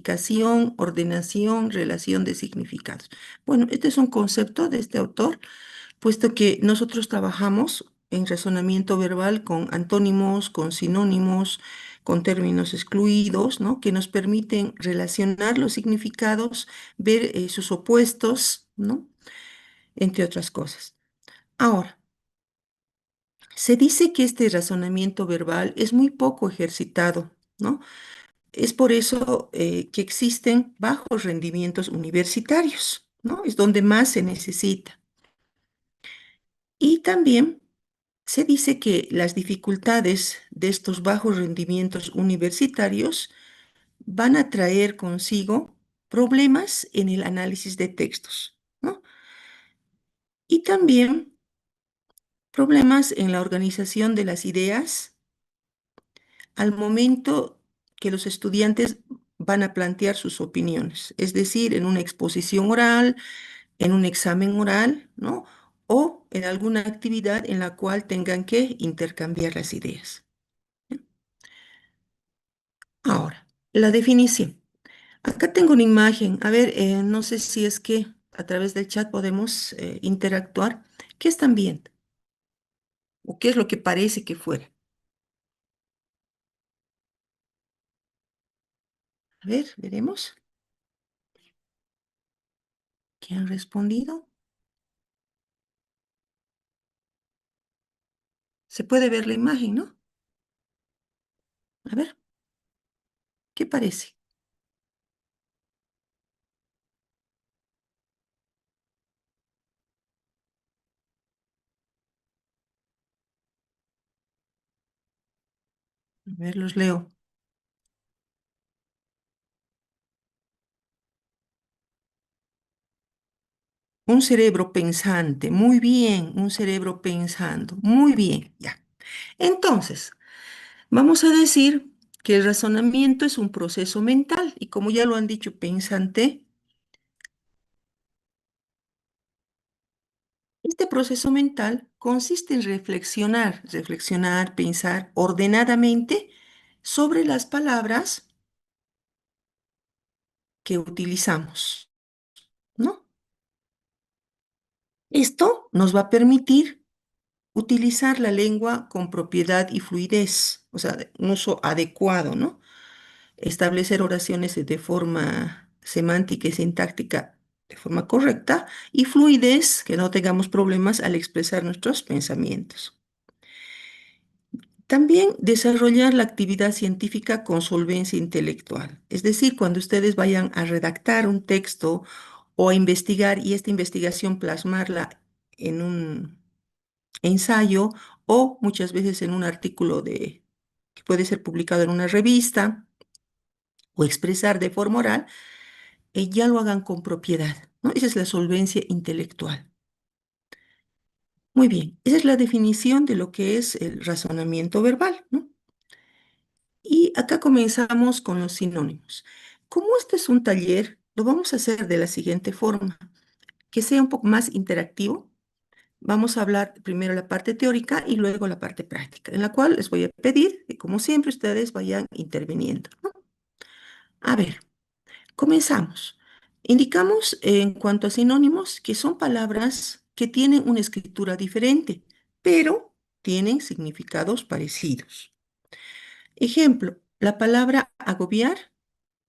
clasificación, ordenación, relación de significados. Bueno, este es un concepto de este autor, puesto que nosotros trabajamos en razonamiento verbal con antónimos, con sinónimos, con términos excluidos, ¿no? Que nos permiten relacionar los significados, ver sus opuestos, ¿no? Entre otras cosas. Ahora, se dice que este razonamiento verbal es muy poco ejercitado, ¿no? Es por eso que existen bajos rendimientos universitarios, ¿no? Es donde más se necesita. Y también se dice que las dificultades de estos bajos rendimientos universitarios van a traer consigo problemas en el análisis de textos, ¿no? Y también problemas en la organización de las ideas al momento que los estudiantes van a plantear sus opiniones, es decir, en una exposición oral, en un examen oral, ¿no? O en alguna actividad en la cual tengan que intercambiar las ideas. Ahora, la definición. Acá tengo una imagen. A ver, no sé si es que a través del chat podemos interactuar. ¿Qué están viendo? ¿O qué es lo que parece que fuera? A ver, veremos. ¿Qué han respondido? Se puede ver la imagen, ¿no? A ver, ¿qué parece? A ver, los leo. Un cerebro pensante, muy bien, un cerebro pensando, muy bien, ya. Entonces, vamos a decir que el razonamiento es un proceso mental y como ya lo han dicho, pensante, este proceso mental consiste en reflexionar, pensar ordenadamente sobre las palabras que utilizamos, ¿no? Esto nos va a permitir utilizar la lengua con propiedad y fluidez, o sea, un uso adecuado, ¿no? Establecer oraciones de forma semántica y sintáctica de forma correcta y fluidez, que no tengamos problemas al expresar nuestros pensamientos. También desarrollar la actividad científica con solvencia intelectual, es decir, cuando ustedes vayan a redactar un texto o a investigar y esta investigación plasmarla en un ensayo o muchas veces en un artículo que puede ser publicado en una revista o expresar de forma oral, ya lo hagan con propiedad, ¿no? Esa es la solvencia intelectual. Muy bien, esa es la definición de lo que es el razonamiento verbal, ¿no? Y acá comenzamos con los sinónimos. Como este es un taller, lo vamos a hacer de la siguiente forma, que sea un poco más interactivo. Vamos a hablar primero la parte teórica y luego la parte práctica, en la cual les voy a pedir que, como siempre, ustedes vayan interviniendo, ¿no? A ver, comenzamos. Indicamos en cuanto a sinónimos que son palabras que tienen una escritura diferente, pero tienen significados parecidos. Ejemplo, la palabra agobiar,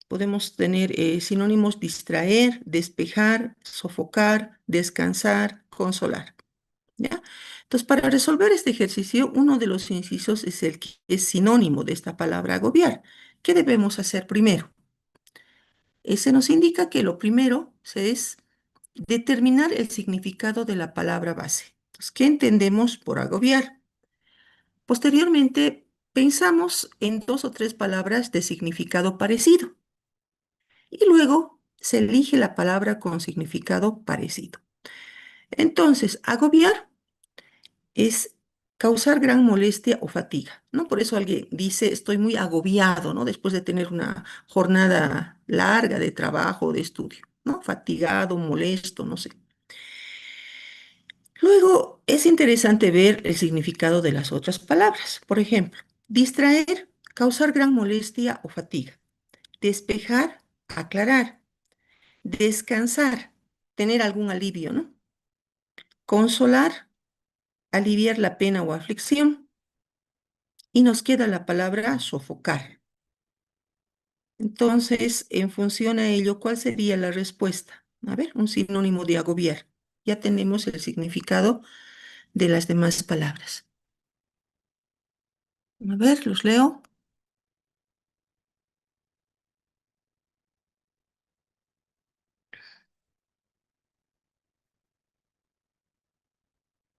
podemos tener sinónimos distraer, despejar, sofocar, descansar, consolar. ¿Ya? Entonces, para resolver este ejercicio, uno de los incisos es el que es sinónimo de esta palabra agobiar. ¿Qué debemos hacer primero? Ese nos indica que lo primero es determinar el significado de la palabra base. Entonces, ¿qué entendemos por agobiar? Posteriormente, pensamos en dos o tres palabras de significado parecido y luego se elige la palabra con significado parecido. Entonces, agobiar es causar gran molestia o fatiga, ¿no? Por eso alguien dice, estoy muy agobiado, ¿no? Después de tener una jornada larga de trabajo o de estudio, ¿no? Fatigado, molesto, no sé. Luego, es interesante ver el significado de las otras palabras. Por ejemplo, distraer, causar gran molestia o fatiga. Despejar, aclarar, descansar, tener algún alivio, ¿no? Consolar, aliviar la pena o aflicción. Y nos queda la palabra sofocar. Entonces, en función a ello, ¿cuál sería la respuesta? A ver, un sinónimo de agobiar. Ya tenemos el significado de las demás palabras. A ver, los leo.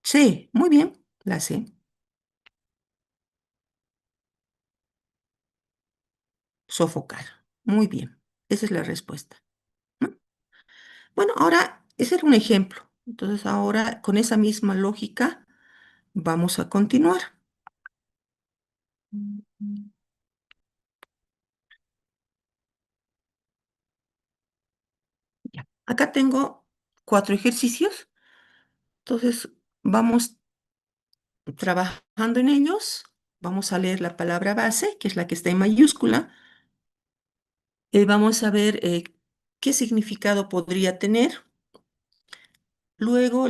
Sí, muy bien, la C. Sofocar. Muy bien, esa es la respuesta, ¿no? Bueno, ahora, ese era un ejemplo. Entonces, ahora, con esa misma lógica, vamos a continuar. Ya. Acá tengo 4 ejercicios. Entonces, vamos trabajando en ellos. Vamos a leer la palabra base, que es la que está en mayúscula. Vamos a ver qué significado podría tener. Luego,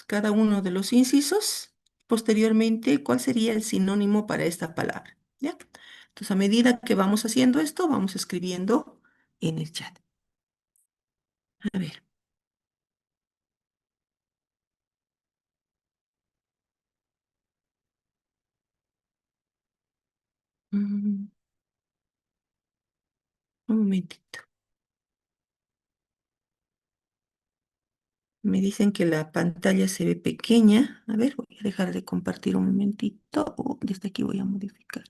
cada uno de los incisos. Posteriormente, ¿cuál sería el sinónimo para esta palabra? ¿Ya? Entonces, a medida que vamos haciendo esto, vamos escribiendo en el chat. A ver. mm, un momentito. Me dicen que la pantalla se ve pequeña. A ver, voy a dejar de compartir un momentito. Desde aquí voy a modificar.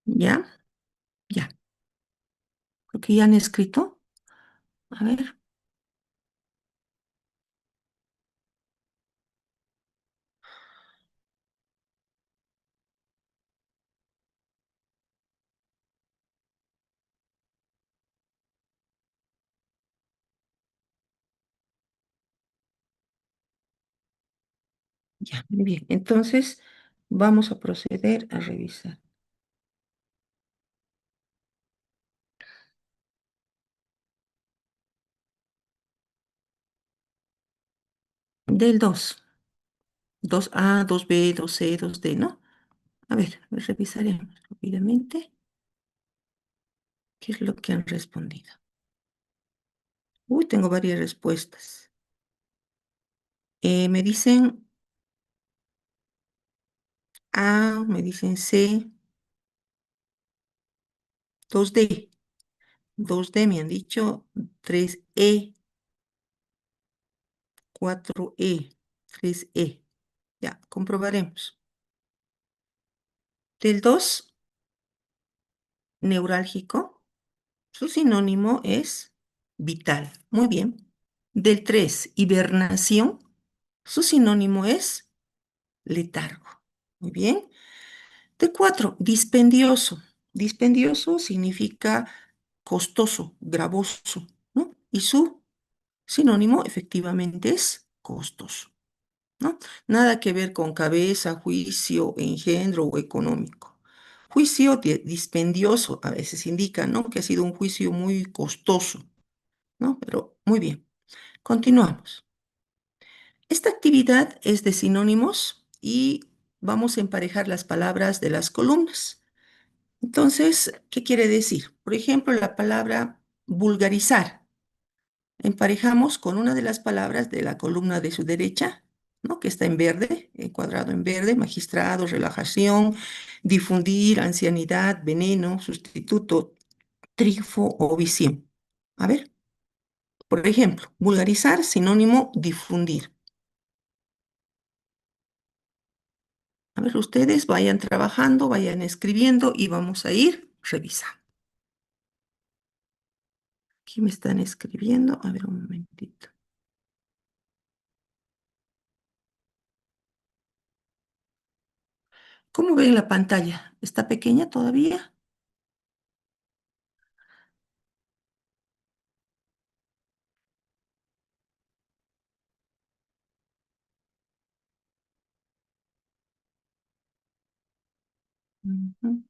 ¿Ya? Ya. Creo que ya han escrito. A ver. Ya, muy bien. Entonces, vamos a proceder a revisar. Del 2A, 2B, 2C, 2D, ¿no? A ver, revisaremos rápidamente qué es lo que han respondido. Uy, tengo varias respuestas. Me dicen A, me dicen C, 2D. 2D me han dicho 3E, 4E, 3E. Ya, comprobaremos. Del 2, neurálgico, su sinónimo es vital. Muy bien. Del 3, hibernación, su sinónimo es letargo. Muy bien. Del 4, dispendioso. Dispendioso significa costoso, gravoso, ¿no? Y su sinónimo efectivamente es costoso, ¿no? Nada que ver con cabeza, juicio, engendro o económico. Juicio dispendioso a veces indica, ¿no? Que ha sido un juicio muy costoso, ¿no? Pero muy bien, continuamos. Esta actividad es de sinónimos y vamos a emparejar las palabras de las columnas. Entonces, ¿qué quiere decir? Por ejemplo, la palabra vulgarizar. Emparejamos con una de las palabras de la columna de su derecha, ¿no? Que está en verde, encuadrado en verde: magistrado, relajación, difundir, ancianidad, veneno, sustituto, trifo o visión. A ver, por ejemplo, vulgarizar, sinónimo, difundir. A ver, ustedes vayan trabajando, vayan escribiendo y vamos a ir revisando. Aquí me están escribiendo. A ver, un momentito. ¿Cómo ven la pantalla? ¿Está pequeña todavía? Ujú.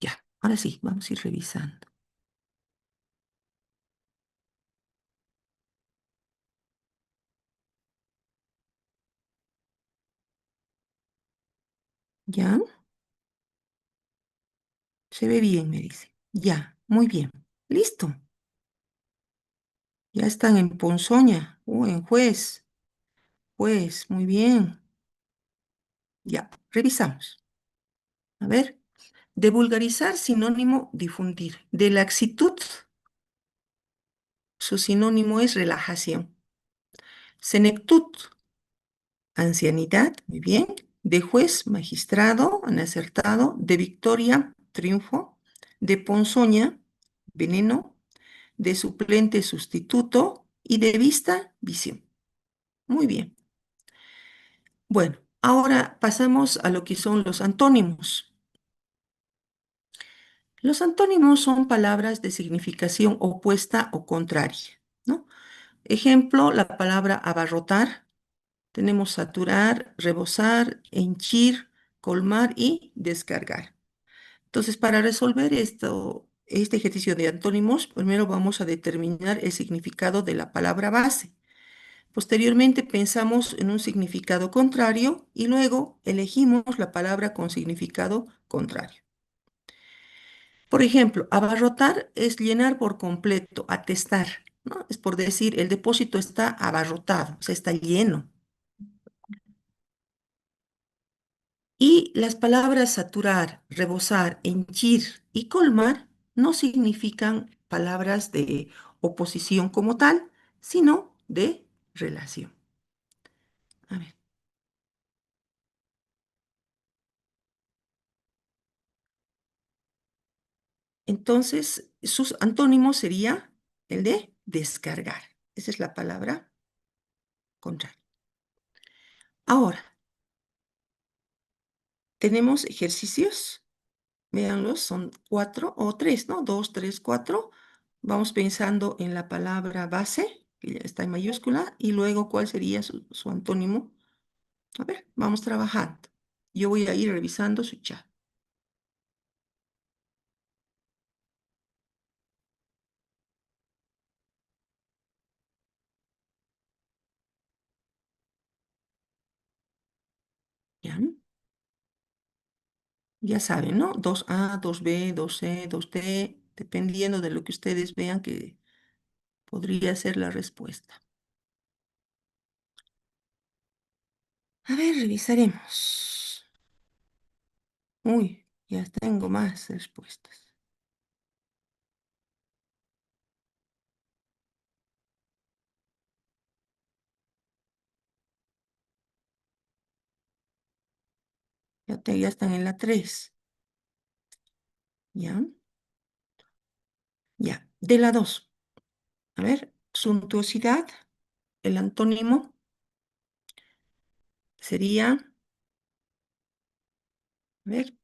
Ya, ahora sí, vamos a ir revisando. ¿Ya? Se ve bien, me dice. Ya, muy bien. Listo. Ya están en Ponzoña o en Juez. Pues, muy bien. Ya, revisamos. A ver, de vulgarizar, sinónimo, difundir. De laxitud, su sinónimo es relajación. Senectud, ancianidad, muy bien. De juez, magistrado, han acertado. De victoria, triunfo. De ponzoña, veneno. De suplente, sustituto. Y de vista, visión. Muy bien. Bueno, ahora pasamos a lo que son los antónimos. Los antónimos son palabras de significación opuesta o contraria, ¿no? Ejemplo, la palabra abarrotar. Tenemos saturar, rebosar, henchir, colmar y descargar. Entonces, para resolver este ejercicio de antónimos, primero vamos a determinar el significado de la palabra base. Posteriormente pensamos en un significado contrario y luego elegimos la palabra con significado contrario. Por ejemplo, abarrotar es llenar por completo, atestar, ¿no? Es por decir, el depósito está abarrotado, o sea, está lleno. Y las palabras saturar, rebosar, henchir y colmar no significan palabras de oposición como tal, sino de relación. A ver, entonces, sus antónimos sería el de descargar. Esa es la palabra contraria. Ahora, tenemos ejercicios. Véanlos, son cuatro o tres, ¿no? Dos, tres, cuatro. Vamos pensando en la palabra base, que ya está en mayúscula, y luego cuál sería su antónimo. A ver, vamos trabajando. Yo voy a ir revisando su chat. ¿Ya? Ya saben, ¿no? Dos a dos b dos c dos d dependiendo de lo que ustedes vean que podría ser la respuesta. A ver, revisaremos. Uy, ya tengo más respuestas. Ya están en la 3. ¿Ya? Ya. De la 2. A ver, suntuosidad, el antónimo sería, a ver,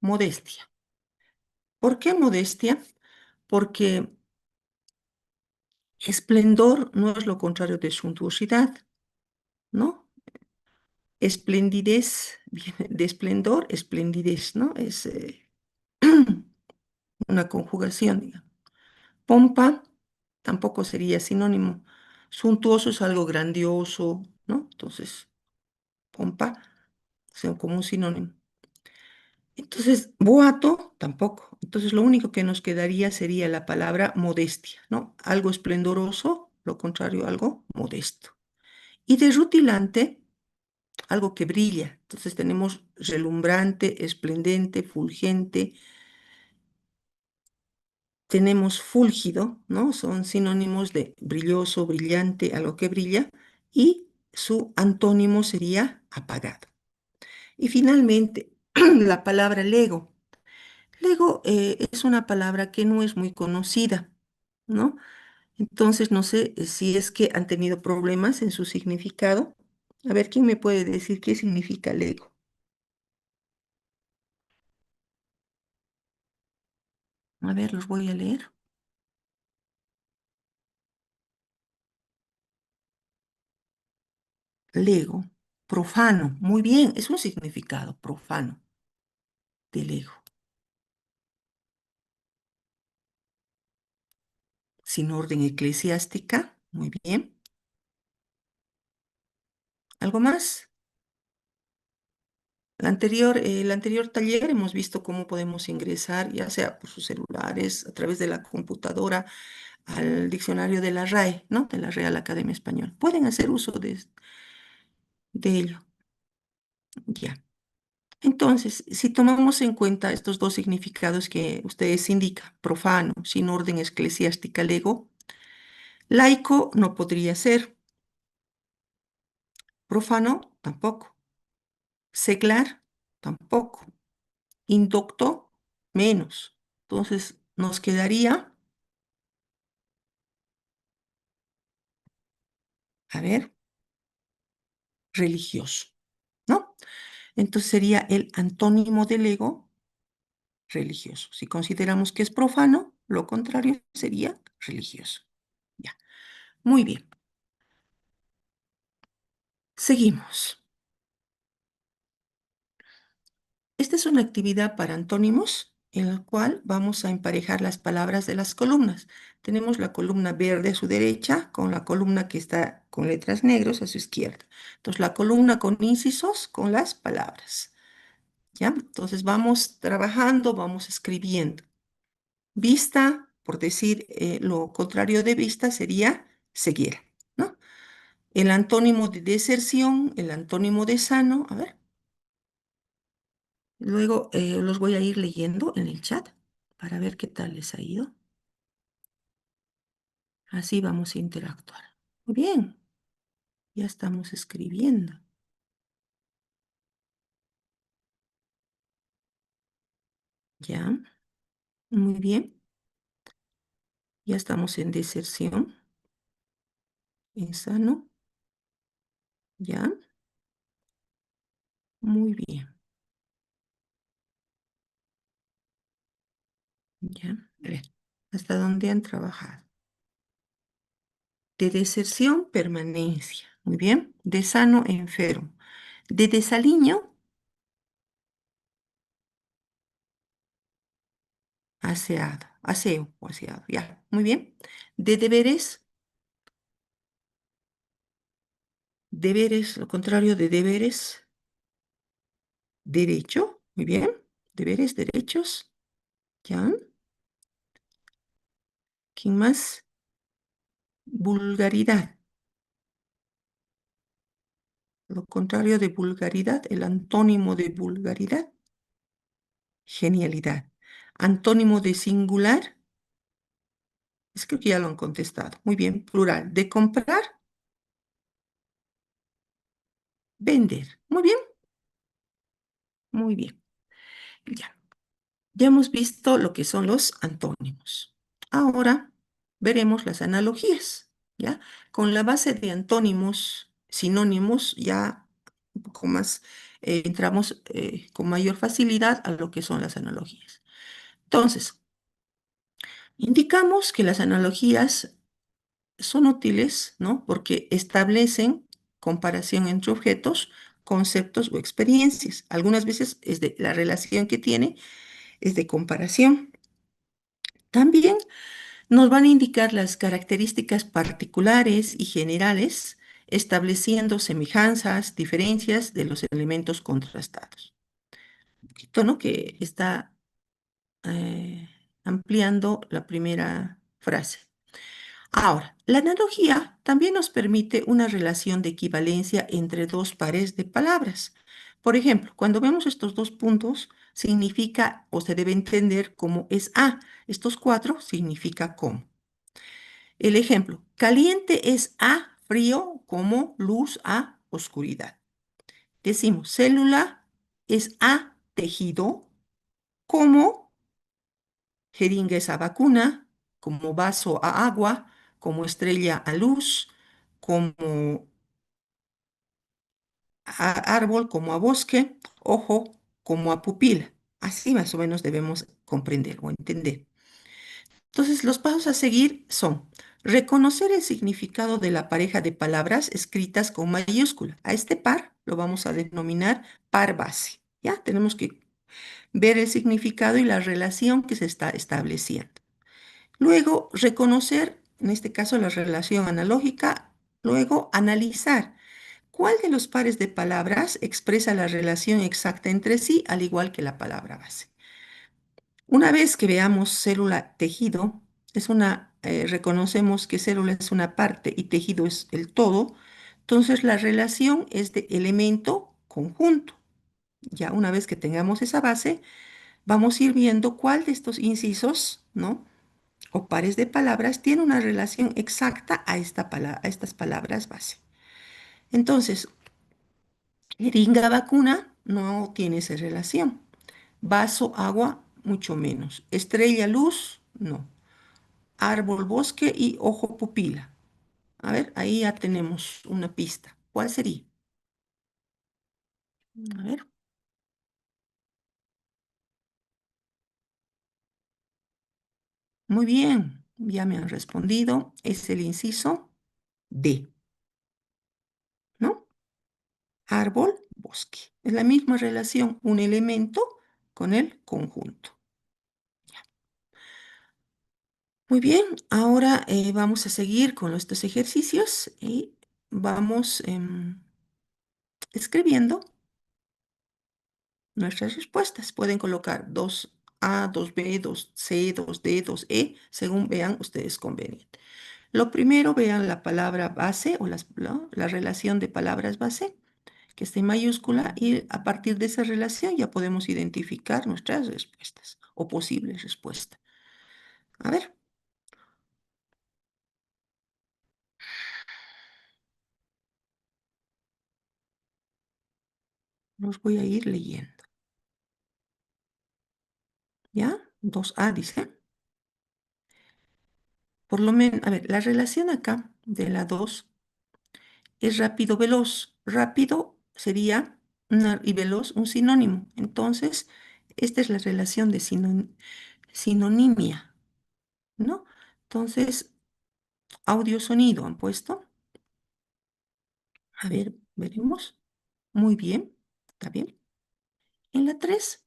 modestia. ¿Por qué modestia? Porque esplendor no es lo contrario de suntuosidad, ¿no? Esplendidez viene de esplendor, esplendidez, ¿no? Es una conjugación, digamos. Pompa tampoco sería sinónimo. Suntuoso es algo grandioso, ¿no? Entonces, pompa son como un sinónimo. Entonces, boato tampoco. Entonces, lo único que nos quedaría sería la palabra modestia, ¿no? Algo esplendoroso, lo contrario, algo modesto. Y de rutilante, algo que brilla. Entonces, tenemos relumbrante, esplendente, fulgente. Tenemos fúlgido, ¿no? Son sinónimos de brilloso, brillante, algo que brilla. Y su antónimo sería apagado. Y finalmente, la palabra lego. Lego es una palabra que no es muy conocida, ¿no? Entonces, no sé si es que han tenido problemas en su significado. A ver, ¿quién me puede decir qué significa Lego? A ver, los voy a leer. Lego, profano. Muy bien, es un significado profano de Lego. Sin orden eclesiástica. Muy bien. ¿Algo más? El anterior taller hemos visto cómo podemos ingresar, ya sea por sus celulares, a través de la computadora, al diccionario de la RAE, ¿no? De la Real Academia Española. Pueden hacer uso de ello. Ya. Entonces, si tomamos en cuenta estos dos significados que ustedes indican, profano, sin orden eclesiástica lego, laico no podría ser, profano tampoco, seglar tampoco, indocto menos. Entonces, nos quedaría, a ver, religioso, ¿no? Entonces sería el antónimo del ego religioso. Si consideramos que es profano, lo contrario sería religioso. Ya, muy bien. Seguimos. Esta es una actividad para antónimos en la cual vamos a emparejar las palabras de las columnas. Tenemos la columna verde a su derecha con la columna que está con letras negras a su izquierda. Entonces, la columna con incisos con las palabras. ¿Ya? Entonces, vamos trabajando, vamos escribiendo. Vista, por decir lo contrario de vista, sería ceguera, ¿no? El antónimo de deserción, el antónimo de sano, a ver, luego los voy a ir leyendo en el chat para ver qué tal les ha ido. Así vamos a interactuar. Muy bien, ya estamos escribiendo. Ya, muy bien. Ya estamos en deserción, en sano. Ya, muy bien. Ya, a ver, ¿hasta dónde han trabajado? De deserción, permanencia. Muy bien. De sano, enfermo. De desaliño, aseado. Aseo o aseado. Ya. Muy bien. De deberes, lo contrario de deberes, derecho. Muy bien. Deberes, derechos. Ya. ¿Quién más? Vulgaridad. Lo contrario de vulgaridad, el antónimo de vulgaridad, genialidad. Antónimo de singular, es creo que ya lo han contestado. Muy bien, plural. De comprar, vender. Muy bien, muy bien. Ya, ya hemos visto lo que son los antónimos. Ahora veremos las analogías, ¿ya? Con la base de antónimos, sinónimos, ya un poco más entramos con mayor facilidad a lo que son las analogías. Entonces, indicamos que las analogías son útiles, ¿no? Porque establecen comparación entre objetos, conceptos o experiencias. Algunas veces es de la relación que tiene, es de comparación. También nos van a indicar las características particulares y generales, estableciendo semejanzas, diferencias de los elementos contrastados. poquito, ¿no? Que está ampliando la primera frase. Ahora, la analogía también nos permite una relación de equivalencia entre dos pares de palabras. Por ejemplo, cuando vemos estos dos puntos, significa o se debe entender como es A. Estos cuatro significa como. El ejemplo, caliente es A, frío, como luz A, oscuridad. Decimos, célula es A, tejido, como jeringa es a vacuna, como vaso a agua, como estrella a luz, como a árbol, como a bosque, ojo, como a pupila. Así más o menos debemos comprender o entender. Entonces, los pasos a seguir son reconocer el significado de la pareja de palabras escritas con mayúscula. A este par lo vamos a denominar par base. Ya tenemos que ver el significado y la relación que se está estableciendo. Luego, reconocer, en este caso, la relación analógica. Luego, analizar cuál de los pares de palabras expresa la relación exacta entre sí, al igual que la palabra base. Una vez que veamos célula tejido, reconocemos que célula es una parte y tejido es el todo, entonces la relación es de elemento conjunto. Ya una vez que tengamos esa base, vamos a ir viendo cuál de estos incisos, ¿no? O pares de palabras tiene una relación exacta a estas palabras base. Entonces, jeringa vacuna no tiene esa relación. Vaso agua, mucho menos. Estrella luz, no. Árbol bosque y ojo pupila. A ver, ahí ya tenemos una pista. ¿Cuál sería? A ver, muy bien, ya me han respondido. Es el inciso D, ¿no? Árbol, bosque. Es la misma relación, un elemento con el conjunto. Muy bien, ahora vamos a seguir con estos ejercicios y vamos escribiendo nuestras respuestas. Pueden colocar 2A, 2B, 2C, 2D, 2E, según vean ustedes conveniente. Lo primero, vean la palabra base o la relación de palabras base, que está en mayúscula, y a partir de esa relación ya podemos identificar nuestras respuestas o posibles respuestas. A ver, los voy a ir leyendo. ¿Ya? 2A dice. Por lo menos, a ver, la relación acá de la 2 es rápido, veloz. Rápido sería y veloz un sinónimo. Entonces, esta es la relación de sinonimia, ¿no? Entonces, audio, sonido han puesto. A ver, veremos. Muy bien, está bien. En la 3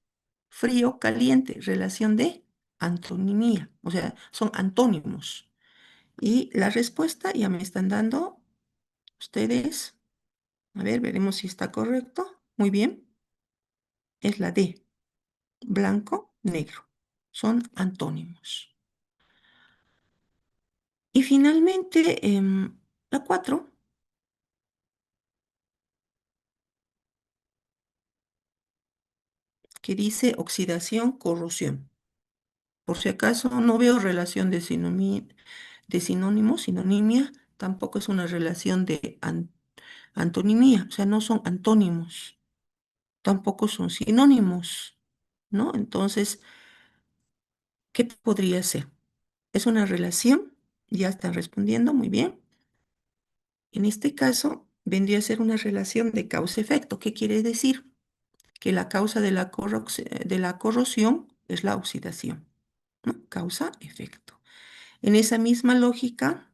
frío, caliente, relación de antonimia, o sea, son antónimos. Y la respuesta ya me están dando ustedes. A ver, veremos si está correcto. Muy bien. Es la D. Blanco, negro. Son antónimos. Y finalmente, la 4, que dice oxidación, corrosión. Por si acaso no veo relación de sinónimo, sinonimia, tampoco es una relación de antonimia, o sea, no son antónimos, tampoco son sinónimos, ¿no? Entonces, ¿qué podría ser? Es una relación, ya están respondiendo muy bien. En este caso, vendría a ser una relación de causa-efecto. ¿Qué quiere decir? Que la causa de la corrosión es la oxidación, ¿no? Causa-efecto. En esa misma lógica,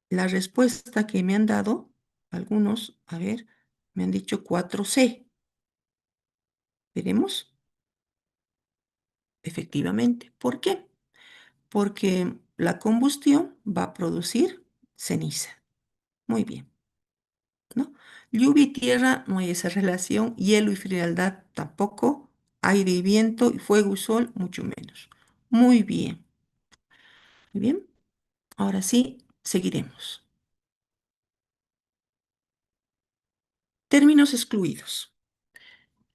la respuesta que me han dado, algunos, a ver, me han dicho 4C. ¿Veremos? Efectivamente. ¿Por qué? Porque la combustión va a producir ceniza. Muy bien. ¿no? Lluvia y tierra no hay esa relación, hielo y frialdad tampoco, aire y viento, y fuego y sol mucho menos. Muy bien, muy bien. Ahora sí, seguiremos. Términos excluidos.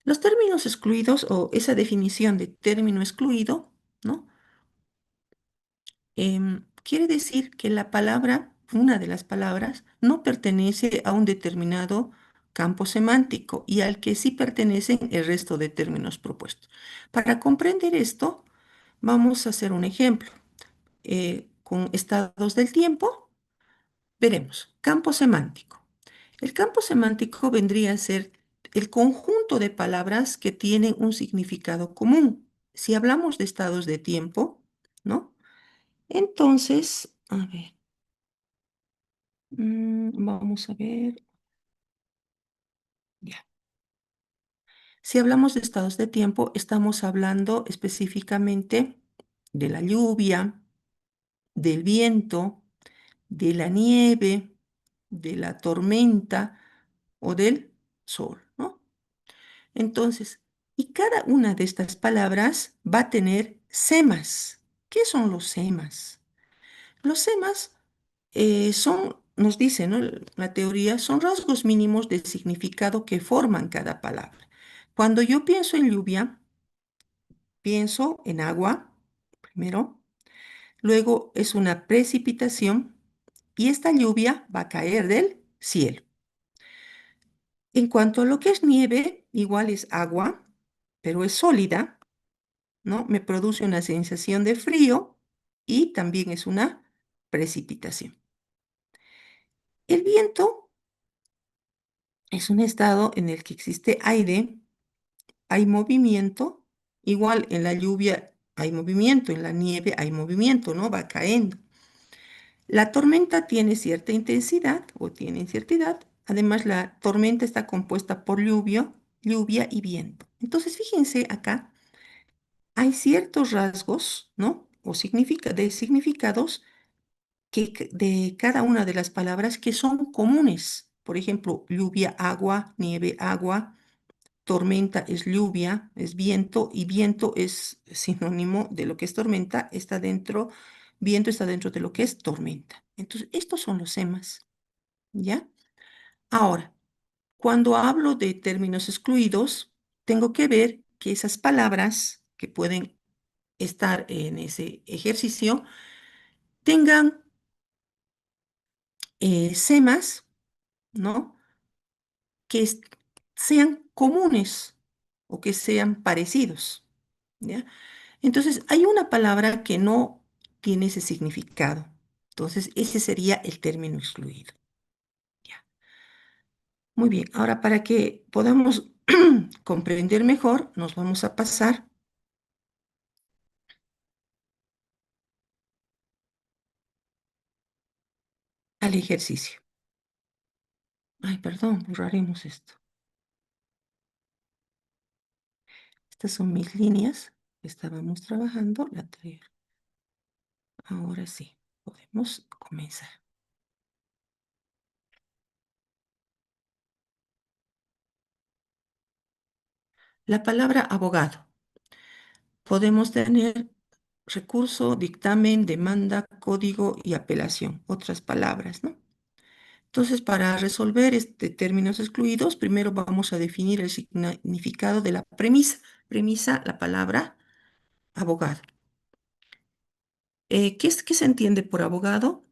Los términos excluidos o esa definición de término excluido, ¿no? Quiere decir que la palabra, una de las palabras, no pertenece a un determinado campo semántico y al que sí pertenecen el resto de términos propuestos. Para comprender esto, vamos a hacer un ejemplo. Con estados del tiempo, veremos campo semántico. El campo semántico vendría a ser el conjunto de palabras que tienen un significado común. Si hablamos de estados de tiempo, ¿no? Entonces, a ver, vamos a ver, ya. Si hablamos de estados de tiempo, estamos hablando específicamente de la lluvia, del viento, de la nieve, de la tormenta o del sol, ¿no? Entonces, y cada una de estas palabras va a tener semas. ¿Qué son los semas? Los semas son, nos dice, ¿no? La teoría, son rasgos mínimos de significado que forman cada palabra. Cuando yo pienso en lluvia, pienso en agua, primero, luego es una precipitación y esta lluvia va a caer del cielo. En cuanto a lo que es nieve, igual es agua, pero es sólida, ¿no? Me produce una sensación de frío y también es una precipitación. El viento es un estado en el que existe aire, hay movimiento, igual en la lluvia hay movimiento, en la nieve hay movimiento, ¿no? Va cayendo. La tormenta tiene cierta intensidad o tiene intensidad. Además, la tormenta está compuesta por lluvia y viento. Entonces, fíjense acá, hay ciertos rasgos, ¿no? O de significados de cada una de las palabras que son comunes. Por ejemplo, lluvia, agua, nieve, agua, tormenta es lluvia, es viento y viento es sinónimo de lo que es tormenta, viento está dentro de lo que es tormenta. Entonces, estos son los semas, ¿ya? Ahora, cuando hablo de términos excluidos, tengo que ver que esas palabras que pueden estar en ese ejercicio tengan semas, ¿no? Que sean comunes o que sean parecidos, ¿ya? Entonces, hay una palabra que no tiene ese significado. Entonces, ese sería el término excluido. Ya. Muy bien, ahora para que podamos comprender mejor, nos vamos a pasar al ejercicio. Ay, perdón, borraremos esto. Estas son mis líneas que estábamos trabajando la anterior. Ahora sí, podemos comenzar. La palabra abogado. Podemos tener recurso, dictamen, demanda, código y apelación, otras palabras, ¿no? Entonces, para resolver términos excluidos, primero vamos a definir el significado de la premisa. Premisa, la palabra abogado. ¿Qué se entiende por abogado?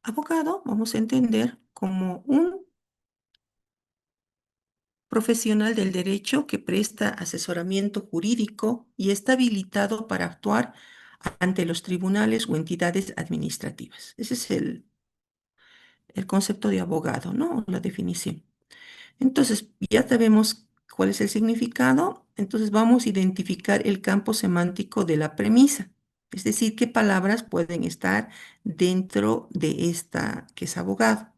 Abogado vamos a entender como un profesional del derecho que presta asesoramiento jurídico y está habilitado para actuar ante los tribunales o entidades administrativas. Ese es el concepto de abogado, ¿no? La definición. Entonces, ya sabemos cuál es el significado, entonces vamos a identificar el campo semántico de la premisa, es decir, qué palabras pueden estar dentro de esta que es abogado.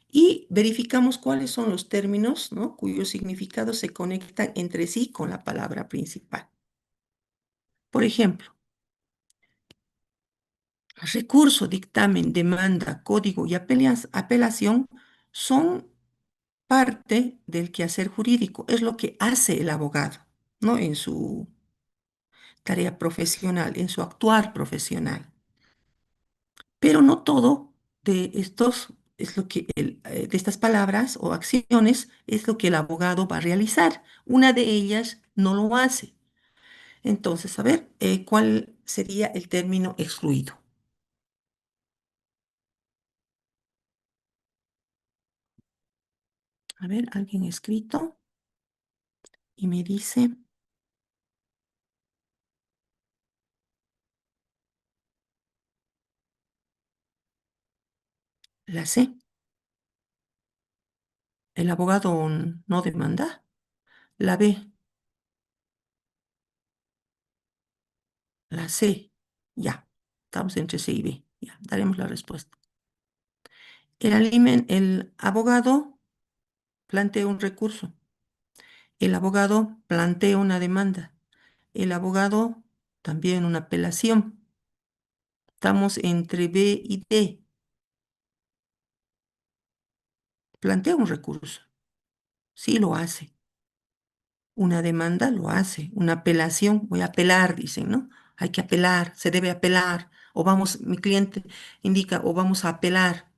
Y verificamos cuáles son los términos, ¿no? Cuyos significados se conectan entre sí con la palabra principal. Por ejemplo, recurso, dictamen, demanda, código y apelación son parte del quehacer jurídico, es lo que hace el abogado, ¿no? En su tarea profesional, en su actuar profesional. Pero no todo de estos es lo que de estas palabras o acciones es lo que el abogado va a realizar. Una de ellas no lo hace. Entonces, a ver, ¿cuál sería el término excluido? A ver, alguien ha escrito y me dice la C. El abogado no demanda. La B, la C. Ya, estamos entre C y B. Ya, daremos la respuesta. El abogado plantea un recurso. El abogado plantea una demanda. El abogado también una apelación. Estamos entre B y D. Plantea un recurso. Sí lo hace. Una demanda lo hace. Una apelación, voy a apelar, dicen, ¿no? Hay que apelar, se debe apelar. O vamos, mi cliente indica, o vamos a apelar.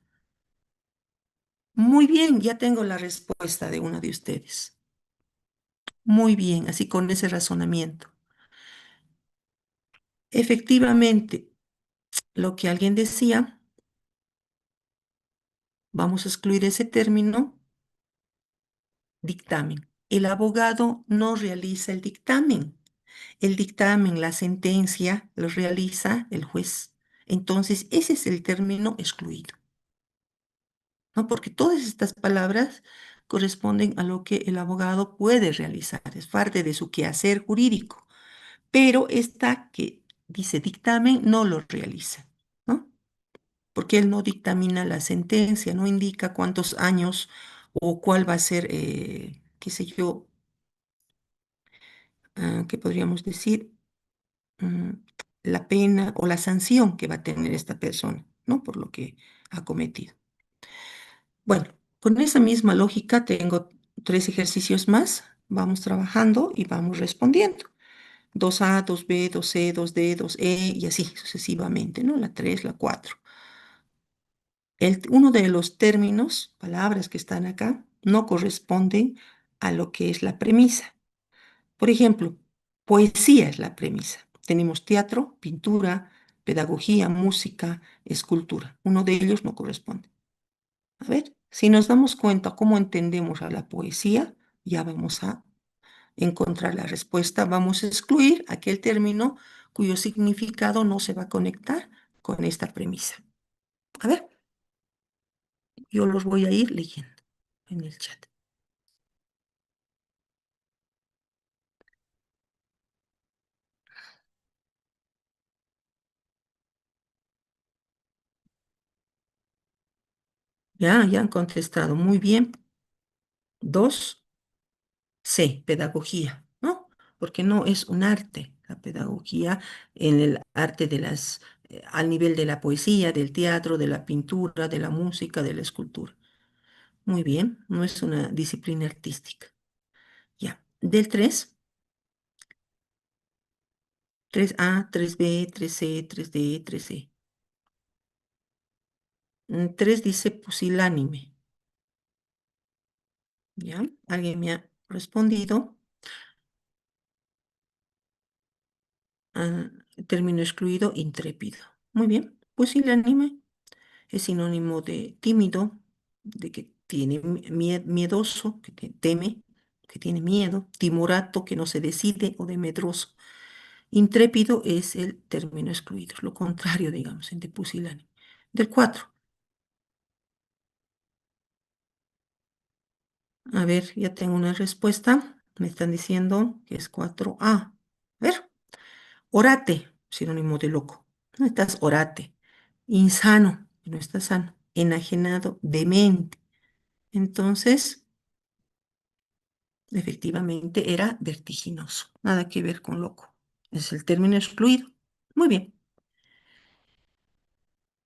Muy bien, ya tengo la respuesta de uno de ustedes. Muy bien, así con ese razonamiento. Efectivamente, lo que alguien decía, vamos a excluir ese término, dictamen. El abogado no realiza el dictamen. El dictamen, la sentencia, lo realiza el juez. Entonces, ese es el término excluido, ¿no? Porque todas estas palabras corresponden a lo que el abogado puede realizar, es parte de su quehacer jurídico. Pero esta que dice dictamen no lo realiza, ¿no? Porque él no dictamina la sentencia, no indica cuántos años o cuál va a ser, qué sé yo, qué podríamos decir, mm, la pena o la sanción que va a tener esta persona, ¿no? Por lo que ha cometido. Bueno, con esa misma lógica tengo tres ejercicios más. Vamos trabajando y vamos respondiendo. 2A, 2B, 2C, 2D, 2E y así sucesivamente, ¿no? La 3, la 4. Uno de los términos, palabras que están acá, no corresponden a lo que es la premisa. Por ejemplo, poesía es la premisa. Tenemos teatro, pintura, pedagogía, música, escultura. Uno de ellos no corresponde. A ver, si nos damos cuenta cómo entendemos a la poesía, ya vamos a encontrar la respuesta. Vamos a excluir aquel término cuyo significado no se va a conectar con esta premisa. A ver, yo los voy a ir leyendo en el chat. Ya han contestado muy bien. Dos, C, pedagogía, ¿no? Porque no es un arte, la pedagogía en el arte de al nivel de la poesía, del teatro, de la pintura, de la música, de la escultura. Muy bien, no es una disciplina artística. Ya, del 3A, 3B, 3C, 3D, 3E. 3 dice pusilánime, ¿ya? Alguien me ha respondido. ah, Término excluido, intrépido. Muy bien, pusilánime es sinónimo de tímido, de que tiene miedoso, que teme, que tiene miedo, timorato, que no se decide, o de medroso. Intrépido es el término excluido, es lo contrario, digamos, de pusilánime. Del 4. A ver, ya tengo una respuesta. Me están diciendo que es 4A. A ver, orate, sinónimo de loco. No estás orate. Insano, que no estás sano. Enajenado, demente. Entonces, efectivamente era vertiginoso. Nada que ver con loco. Es el término excluido. Muy bien.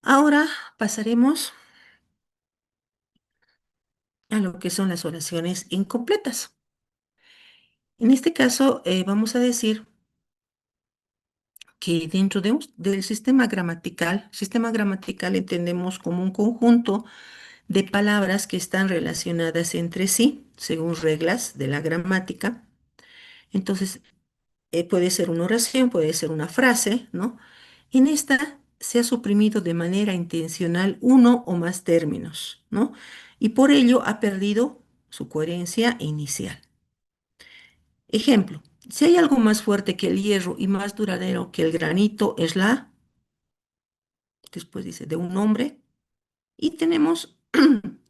Ahora pasaremos a lo que son las oraciones incompletas. En este caso, vamos a decir que dentro del sistema gramatical entendemos como un conjunto de palabras que están relacionadas entre sí, según reglas de la gramática. Entonces, puede ser una oración, puede ser una frase, ¿no? En esta se ha suprimido de manera intencional uno o más términos, ¿no? Y por ello ha perdido su coherencia inicial. Ejemplo, si hay algo más fuerte que el hierro y más duradero que el granito, es la, después dice, de un hombre, y tenemos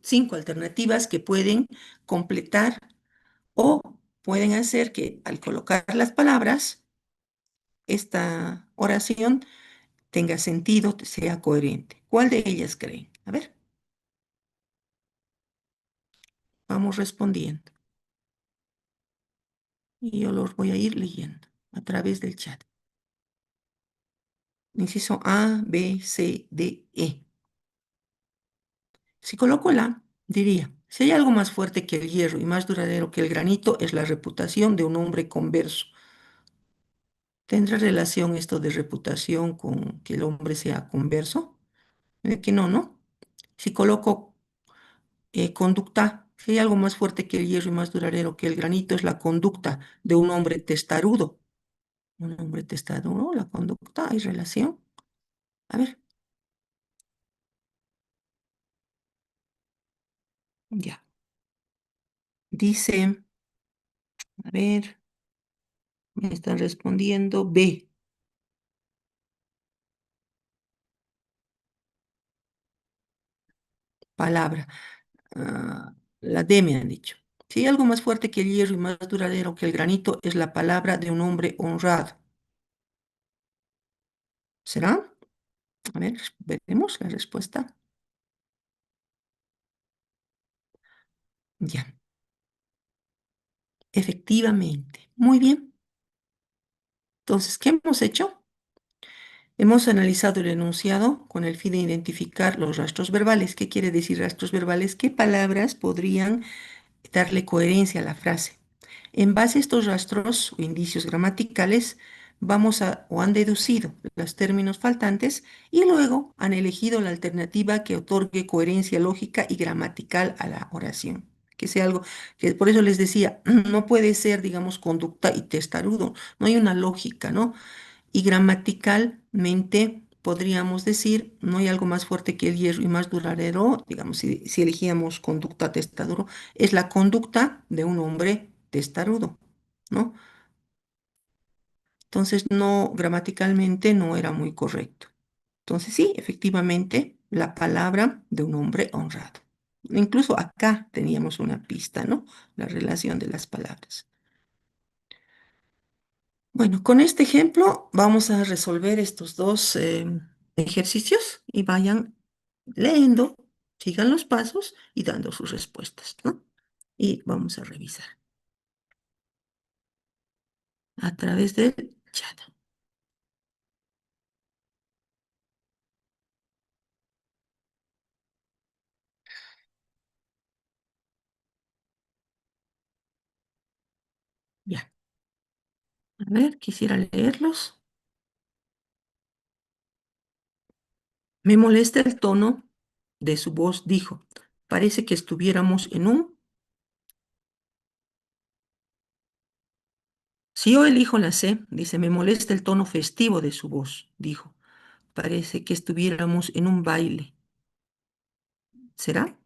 cinco alternativas que pueden completar o pueden hacer que al colocar las palabras, esta oración tenga sentido, sea coherente. ¿Cuál de ellas creen? A ver, vamos respondiendo. Y yo los voy a ir leyendo a través del chat. Inciso A, B, C, D, E. Si coloco la, diría, si hay algo más fuerte que el hierro y más duradero que el granito, es la reputación de un hombre converso. ¿Tendrá relación esto de reputación con que el hombre sea converso? Que no, ¿no? Si coloco conducta, si hay algo más fuerte que el hierro y más duradero que el granito, es la conducta de un hombre testarudo. Un hombre testarudo, la conducta, ¿hay relación? A ver, ya. Dice, a ver, me están respondiendo B, palabra. La D me han dicho. Si hay algo más fuerte que el hierro y más duradero que el granito, es la palabra de un hombre honrado. ¿Será? A ver, veremos la respuesta. Ya, efectivamente. Muy bien. Entonces, ¿qué hemos hecho? Hemos analizado el enunciado con el fin de identificar los rastros verbales. ¿Qué quiere decir rastros verbales? ¿Qué palabras podrían darle coherencia a la frase? En base a estos rastros o indicios gramaticales, vamos a o han deducido los términos faltantes y luego han elegido la alternativa que otorgue coherencia lógica y gramatical a la oración. Que sea algo que por eso les decía, no puede ser, digamos, conducta y testarudo, no hay una lógica, ¿no? Y gramaticalmente podríamos decir, no hay algo más fuerte que el hierro y más duradero, digamos, si elegíamos conducta testarudo, es la conducta de un hombre testarudo, ¿no? Entonces, no, gramaticalmente no era muy correcto. Entonces, sí, efectivamente, la palabra de un hombre honrado. Incluso acá teníamos una pista, ¿no? La relación de las palabras. Bueno, con este ejemplo vamos a resolver estos dos ejercicios y vayan leyendo, sigan los pasos y dando sus respuestas, ¿no? Y vamos a revisar a través del chat. Ya, a ver, quisiera leerlos. Me molesta el tono de su voz, dijo. Parece que estuviéramos en un... Si yo elijo la C, dice, me molesta el tono festivo de su voz, dijo. Parece que estuviéramos en un baile. ¿Será?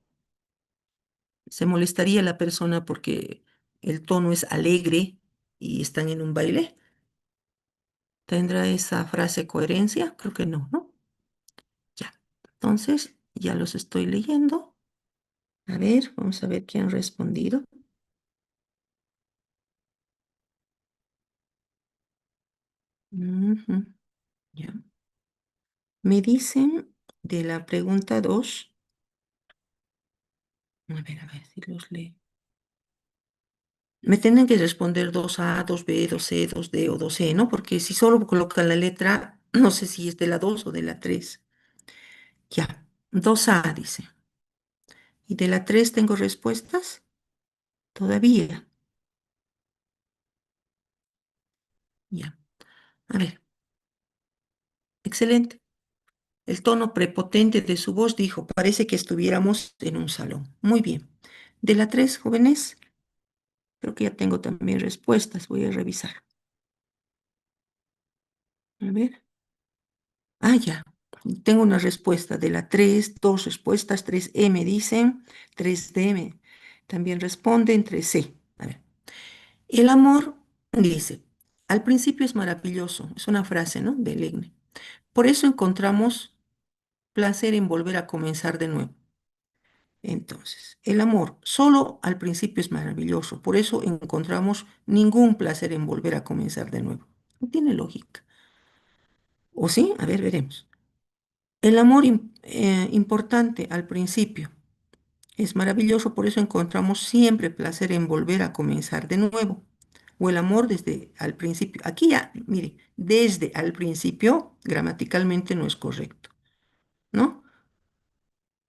¿Se molestaría la persona porque el tono es alegre y están en un baile? ¿Tendrá esa frase coherencia? Creo que no, ¿no? Ya. Entonces, ya los estoy leyendo. A ver, vamos a ver qué han respondido. Ujú, ya. Me dicen de la pregunta 2. A ver si los leo. Me tienen que responder dos a 2B, 2C, 2D o 2E, ¿no? Porque si solo colocan la letra, no sé si es de la 2 o de la 3. Ya, 2A dice. ¿Y de la 3 tengo respuestas? Todavía. Ya. A ver, excelente. El tono prepotente de su voz dijo, parece que estuviéramos en un salón. Muy bien. De la 3 jóvenes, creo que ya tengo también respuestas. Voy a revisar. A ver. Ah, ya. Tengo una respuesta de la 3, dos respuestas, 3E me dicen, 3D también responden, 3C. A ver. El amor, dice, al principio es maravilloso, es una frase, ¿no? De Legne. Por eso encontramos placer en volver a comenzar de nuevo. Entonces, el amor solo al principio es maravilloso, por eso encontramos ningún placer en volver a comenzar de nuevo. No tiene lógica. ¿O sí? A ver, veremos. El amor importante al principio es maravilloso, por eso encontramos siempre placer en volver a comenzar de nuevo. O el amor desde al principio. Aquí ya, mire, desde al principio gramaticalmente no es correcto, ¿no?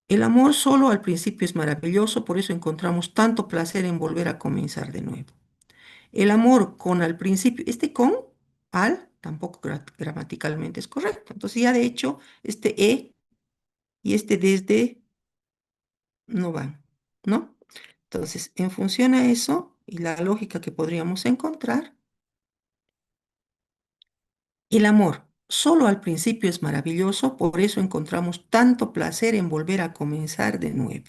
El amor solo al principio es maravilloso, por eso encontramos tanto placer en volver a comenzar de nuevo. El amor con al principio, este con al tampoco gramaticalmente es correcto. Entonces ya de hecho este y este desde no van, ¿no? Entonces, en función a eso y la lógica que podríamos encontrar, el amor solo al principio es maravilloso, por eso encontramos tanto placer en volver a comenzar de nuevo.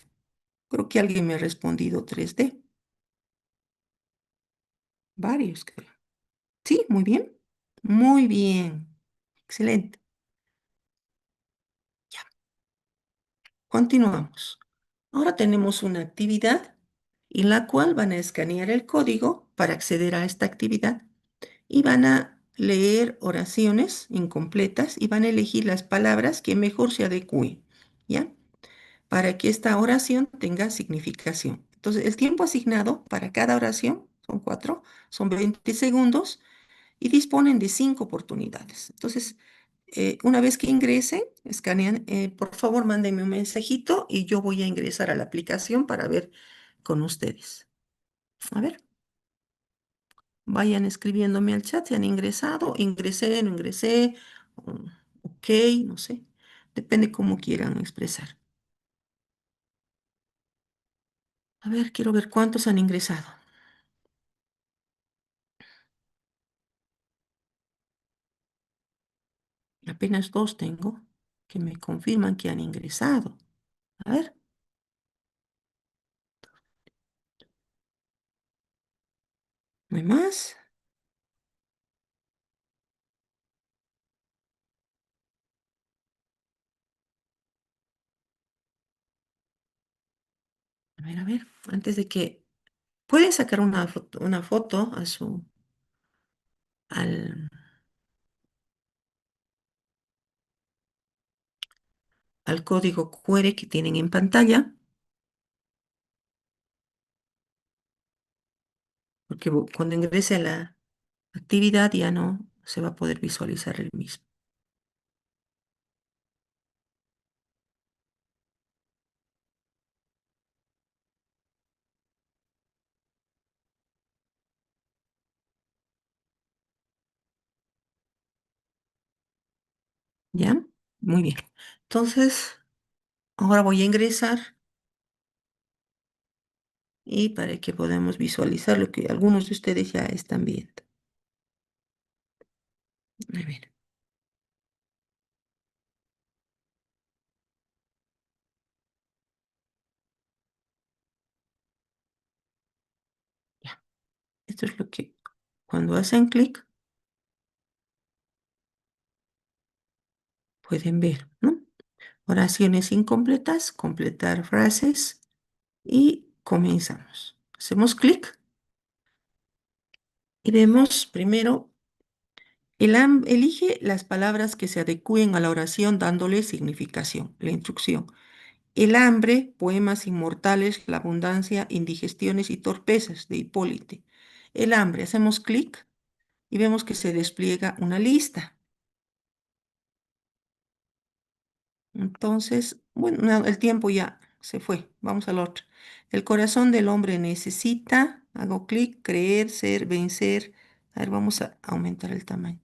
Creo que alguien me ha respondido 3D. Varios, creo. Sí, muy bien. Muy bien. Excelente. Ya, continuamos. Ahora tenemos una actividad en la cual van a escanear el código para acceder a esta actividad y van a leer oraciones incompletas y van a elegir las palabras que mejor se adecúen, ¿ya? Para que esta oración tenga significación. Entonces, el tiempo asignado para cada oración, son 4, son 20 segundos y disponen de 5 oportunidades. Entonces, una vez que ingresen, escanean, por favor, mándenme un mensajito y yo voy a ingresar a la aplicación para ver con ustedes. A ver, vayan escribiéndome al chat si han ingresado, ingresé, no ingresé, ok, no sé, depende cómo quieran expresar. A ver, quiero ver cuántos han ingresado. Apenas 2 tengo que me confirman que han ingresado. A ver, ¿no hay más? A ver, antes de que... Pueden sacar una foto a al, al código QR que tienen en pantalla, porque cuando ingrese a la actividad ya no se va a poder visualizar el mismo. ¿Ya? Muy bien. Entonces, ahora voy a ingresar y para que podamos visualizar lo que algunos de ustedes ya están viendo. A ver, ya. Esto es lo que cuando hacen clic pueden ver, ¿no? Oraciones incompletas, completar frases y comenzamos. Hacemos clic y vemos primero, elige las palabras que se adecúen a la oración dándole significación, la instrucción. El hambre, poemas inmortales, la abundancia, indigestiones y torpezas de Hipólite. El hambre, hacemos clic y vemos que se despliega una lista. Entonces, bueno, no, el tiempo ya se fue. Vamos al otro. El corazón del hombre necesita, hago clic, creer, ser, vencer. A ver, vamos a aumentar el tamaño.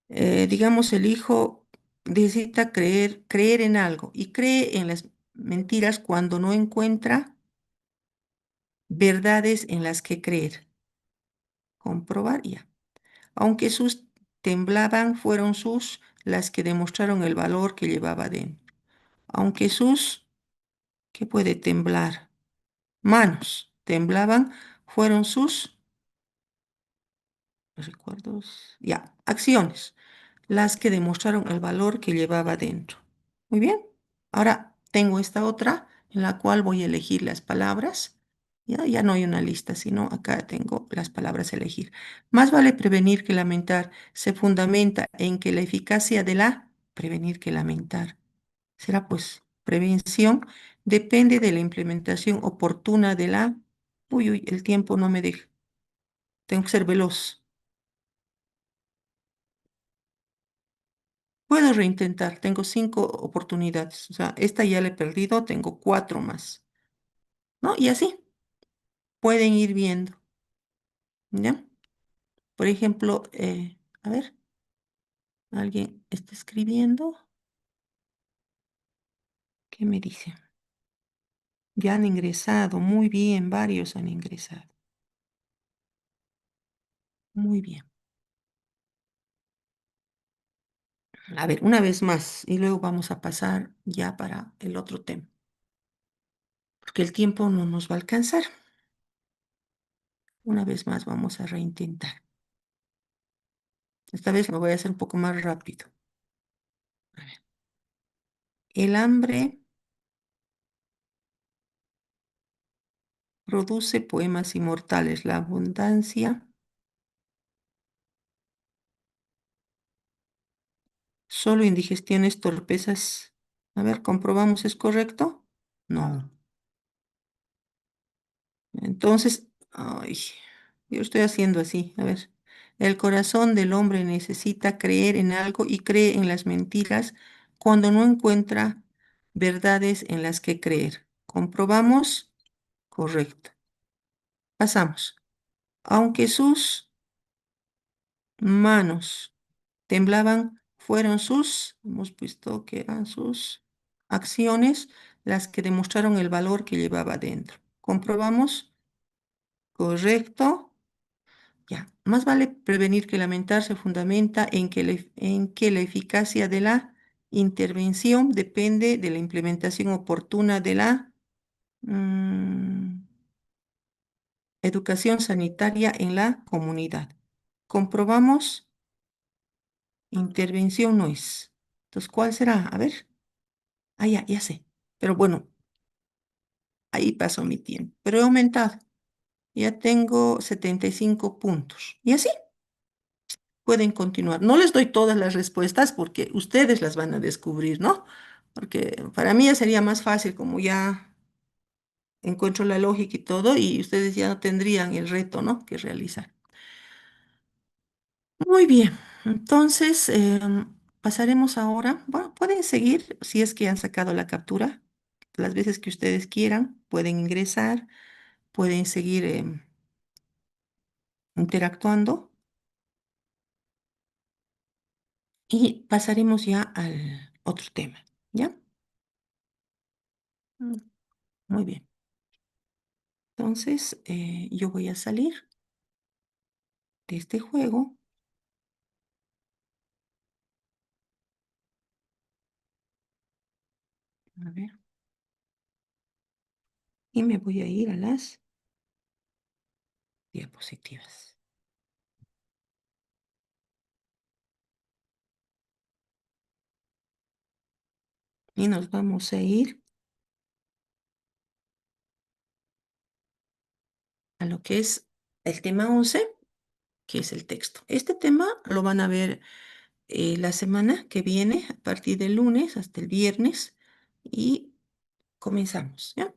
Digamos, el hijo necesita creer en algo y cree en las mentiras cuando no encuentra verdades en las que creer. Comprobar ya. Aunque sus temblaban, fueron sus las que demostraron el valor que llevaba dentro. Aunque sus, ¿qué puede temblar? Manos temblaban, fueron sus recuerdos, ya, acciones, las que demostraron el valor que llevaba dentro. Muy bien. Ahora tengo esta otra en la cual voy a elegir las palabras. Ya no hay una lista, sino acá tengo las palabras a elegir. Más vale prevenir que lamentar. Se fundamenta en que la eficacia de la prevenir que lamentar. Será pues prevención depende de la implementación oportuna de la... Uy, uy, el tiempo no me deja. Tengo que ser veloz. Puedo reintentar, tengo 5 oportunidades. O sea, esta ya la he perdido, tengo 4 más. ¿No? Y así pueden ir viendo. ¿Ya? Por ejemplo, a ver, alguien está escribiendo. ¿Qué me dice? Ya han ingresado. Muy bien, varios han ingresado. Muy bien. A ver, una vez más y luego vamos a pasar ya para el otro tema, porque el tiempo no nos va a alcanzar. Una vez más vamos a reintentar. Esta vez lo voy a hacer un poco más rápido. A ver. El hambre produce poemas inmortales. La abundancia, solo indigestiones, torpezas. A ver, comprobamos, ¿es correcto? No. Entonces, ay, yo estoy haciendo así. A ver, el corazón del hombre necesita creer en algo y cree en las mentiras cuando no encuentra verdades en las que creer. Comprobamos, correcto. Pasamos. Aunque sus manos temblaban, fueron sus, hemos visto que eran sus acciones las que demostraron el valor que llevaba dentro. Comprobamos, correcto. Ya, más vale prevenir que lamentar se fundamenta en que la eficacia de la intervención depende de la implementación oportuna de la mm, educación sanitaria en la comunidad. Comprobamos, intervención no es. Entonces, ¿cuál será? A ver. Ah, ya sé. Pero bueno, ahí pasó mi tiempo. Pero he aumentado. Ya tengo 75 puntos. Y así pueden continuar. No les doy todas las respuestas porque ustedes las van a descubrir, ¿no? Porque para mí ya sería más fácil como ya encuentro la lógica y todo y ustedes ya no tendrían el reto, ¿no? Que realizar. Muy bien. Entonces, pasaremos ahora. Bueno, pueden seguir si es que han sacado la captura. Las veces que ustedes quieran, pueden ingresar, pueden seguir interactuando y pasaremos ya al otro tema, ¿ya? Mm, Muy bien. Entonces, yo voy a salir de este juego. A ver, y me voy a ir a las diapositivas. Y nos vamos a ir a lo que es el tema 11, que es el texto. Este tema lo van a ver la semana que viene, a partir del lunes hasta el viernes, y comenzamos, ¿ya?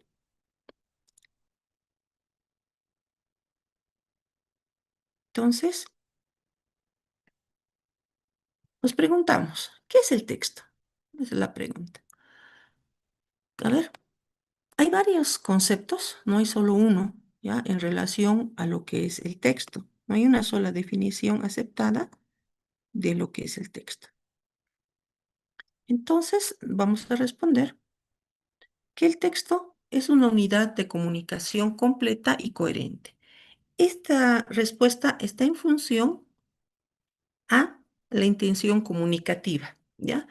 Entonces, nos preguntamos, ¿qué es el texto? Esa es la pregunta. A ver, hay varios conceptos, no hay solo uno, ¿ya? En relación a lo que es el texto. No hay una sola definición aceptada de lo que es el texto. Entonces, vamos a responder que el texto es una unidad de comunicación completa y coherente. Esta respuesta está en función a la intención comunicativa, ¿ya?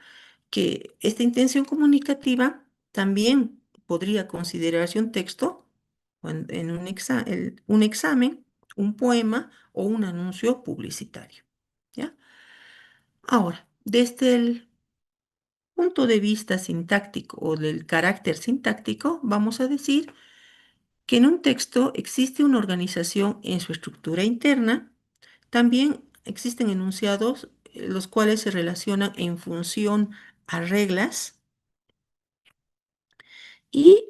Que esta intención comunicativa también podría considerarse un texto en un examen, un poema o un anuncio publicitario, ¿ya? Ahora, desde el punto de vista sintáctico o del carácter sintáctico, vamos a decir que en un texto existe una organización en su estructura interna. También existen enunciados los cuales se relacionan en función a reglas y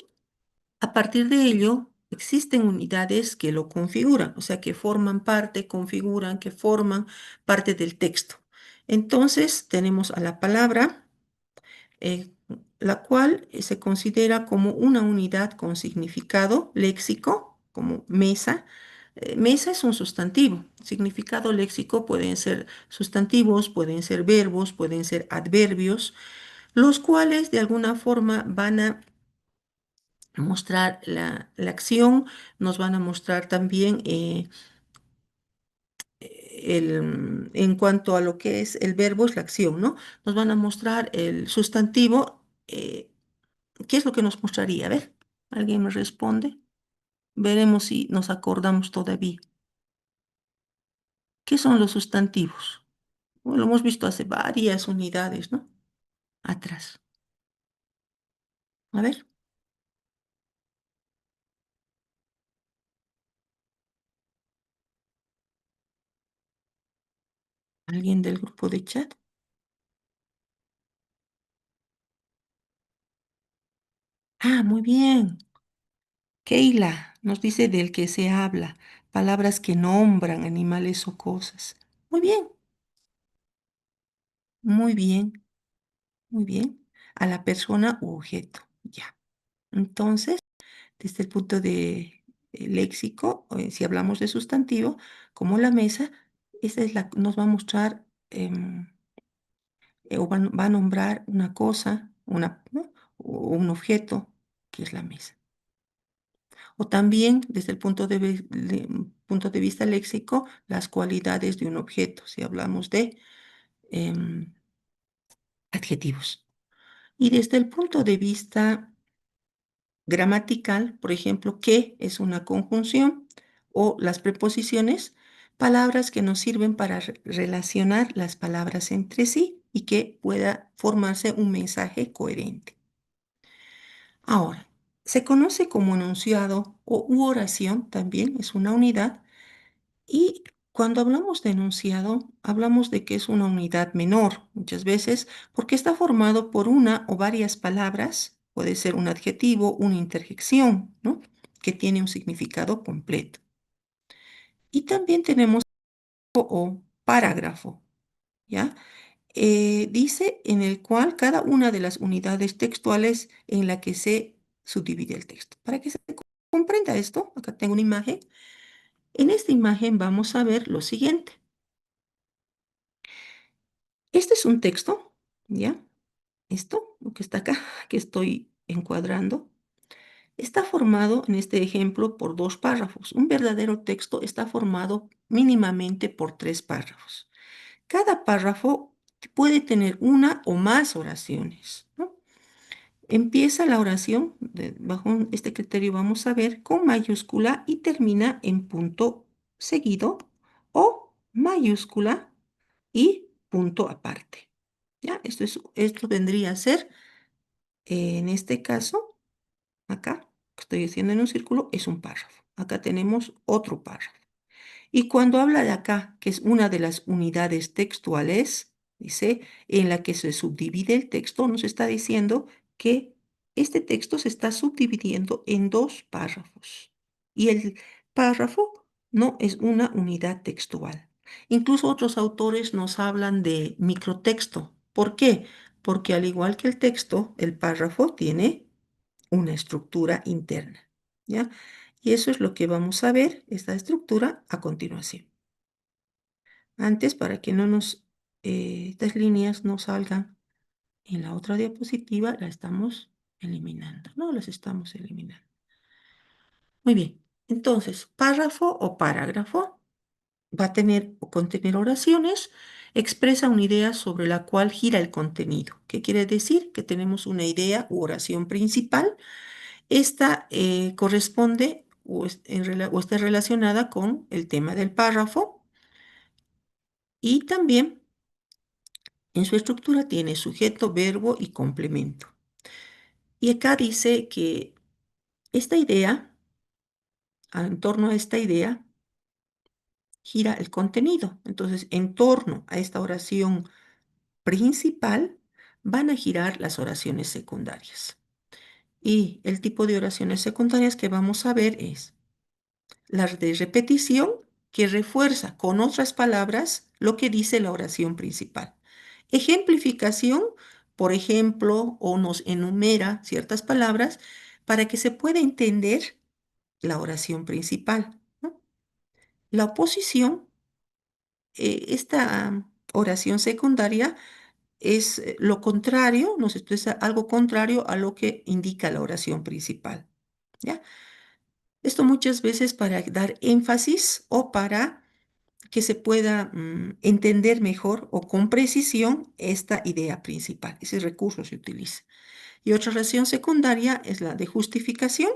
a partir de ello existen unidades que lo configuran, o sea, que forman parte, configuran, que forman parte del texto. Entonces tenemos a la palabra, eh, la cual se considera como una unidad con significado léxico, como mesa. Mesa es un sustantivo. Significado léxico pueden ser sustantivos, pueden ser verbos, pueden ser adverbios, los cuales de alguna forma van a mostrar la acción, nos van a mostrar también en cuanto a lo que es el verbo, es la acción, ¿no? Nos van a mostrar el sustantivo. ¿Qué es lo que nos mostraría? A ver, ¿alguien me responde? Veremos si nos acordamos todavía. ¿Qué son los sustantivos? Bueno, lo hemos visto hace varias unidades, ¿no? Atrás. A ver, ¿alguien del grupo de chat? Ah, muy bien. Keila nos dice del que se habla, palabras que nombran animales o cosas. Muy bien, muy bien, muy bien. A la persona u objeto, ya. Entonces, desde el punto de léxico, si hablamos de sustantivo, como la mesa, esa es nos va a mostrar o va a nombrar una cosa, ¿no? O un objeto, que es la mesa. O también, desde el punto de vista léxico, las cualidades de un objeto, si hablamos de em, adjetivos. Y desde el punto de vista gramatical, por ejemplo, que es una conjunción o las preposiciones, palabras que nos sirven para relacionar las palabras entre sí y que pueda formarse un mensaje coherente. Ahora, se conoce como enunciado o u oración, también es una unidad. Y cuando hablamos de enunciado, hablamos de que es una unidad menor muchas veces porque está formado por una o varias palabras, puede ser un adjetivo, una interjección, ¿no? Que tiene un significado completo. Y también tenemos o parágrafo, ¿ya? Dice en el cual cada una de las unidades textuales en la que se subdivide el texto. Para que se comprenda esto, acá tengo una imagen. En esta imagen vamos a ver lo siguiente. Este es un texto, ¿ya? Esto, lo que está acá, que estoy encuadrando, está formado en este ejemplo por dos párrafos. Un verdadero texto está formado mínimamente por tres párrafos. Cada párrafo puede tener una o más oraciones, ¿no? Empieza la oración, bajo este criterio vamos a ver, con mayúscula y termina en punto seguido o mayúscula y punto aparte. ¿Ya? Esto vendría a ser, en este caso, acá, que estoy haciendo en un círculo, es un párrafo. Acá tenemos otro párrafo. Y cuando habla de acá, que es una de las unidades textuales, dice, en la que se subdivide el texto, nos está diciendo que este texto se está subdividiendo en dos párrafos. Y el párrafo no es una unidad textual. Incluso otros autores nos hablan de microtexto. ¿Por qué? Porque al igual que el texto, el párrafo tiene una estructura interna, ¿ya? Y eso es lo que vamos a ver, esta estructura, a continuación. Antes, para que no estas líneas no salgan en la otra diapositiva, la estamos eliminando, ¿no? Las estamos eliminando. Muy bien. Entonces, párrafo o parágrafo va a tener o contener oraciones, expresa una idea sobre la cual gira el contenido. ¿Qué quiere decir? Que tenemos una idea u oración principal. Esta corresponde o está relacionada con el tema del párrafo y también en su estructura tiene sujeto, verbo y complemento. Y acá dice que esta idea, en torno a esta idea, gira el contenido. Entonces, en torno a esta oración principal, van a girar las oraciones secundarias. Y el tipo de oraciones secundarias que vamos a ver es las de repetición, que refuerza con otras palabras lo que dice la oración principal. Ejemplificación, por ejemplo, o nos enumera ciertas palabras para que se pueda entender la oración principal, ¿no? La oposición, esta oración secundaria es lo contrario, nos expresa algo contrario a lo que indica la oración principal, ¿ya? Esto muchas veces para dar énfasis o para que se pueda entender mejor o con precisión esta idea principal. Ese recurso se utiliza. Y otra oración secundaria es la de justificación,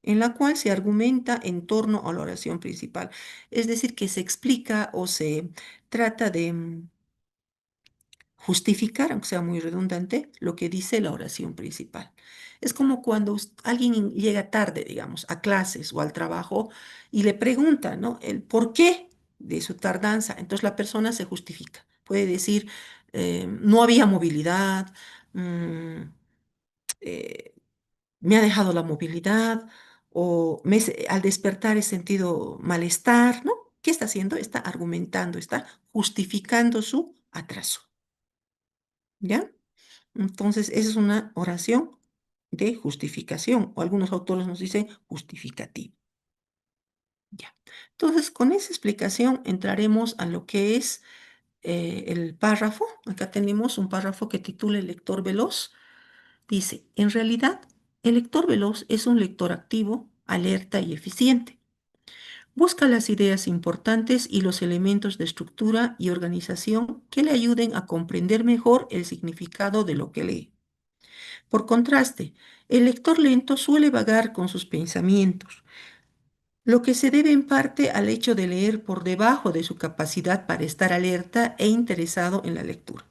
en la cual se argumenta en torno a la oración principal. Es decir, que se explica o se trata de justificar, aunque sea muy redundante, lo que dice la oración principal. Es como cuando alguien llega tarde, digamos, a clases o al trabajo y le pregunta, ¿no? El por qué de su tardanza. Entonces la persona se justifica. Puede decir, no había movilidad, mm, eh, me ha dejado la movilidad o al despertar he sentido malestar, ¿no? ¿Qué está haciendo? Está argumentando, está justificando su atraso, ¿ya? Entonces, esa es una oración de justificación, o algunos autores nos dicen justificativo. Ya. Entonces, con esa explicación entraremos a lo que es el párrafo. Acá tenemos un párrafo que titula El lector veloz. Dice, en realidad, el lector veloz es un lector activo, alerta y eficiente. Busca las ideas importantes y los elementos de estructura y organización que le ayuden a comprender mejor el significado de lo que lee. Por contraste, el lector lento suele vagar con sus pensamientos, lo que se debe en parte al hecho de leer por debajo de su capacidad para estar alerta e interesado en la lectura.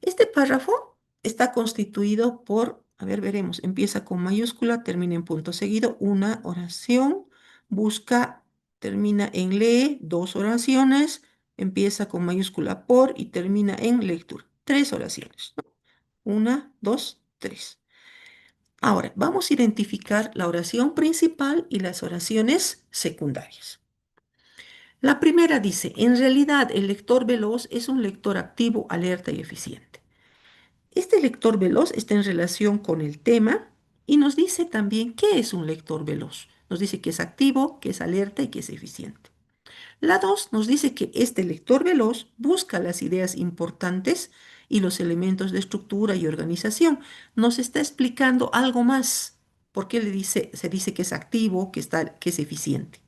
Este párrafo está constituido por, a ver, veremos, empieza con mayúscula, termina en punto seguido, una oración, busca, termina en lee, dos oraciones, empieza con mayúscula por y termina en lectura. Tres oraciones, ¿no? Una, dos, tres. Ahora, vamos a identificar la oración principal y las oraciones secundarias. La primera dice, en realidad el lector veloz es un lector activo, alerta y eficiente. Este lector veloz está en relación con el tema y nos dice también qué es un lector veloz. Nos dice que es activo, que es alerta y que es eficiente. La 2 nos dice que este lector veloz busca las ideas importantes y los elementos de estructura y organización. Nos está explicando algo más. ¿Por qué se dice que es activo, que es eficiente?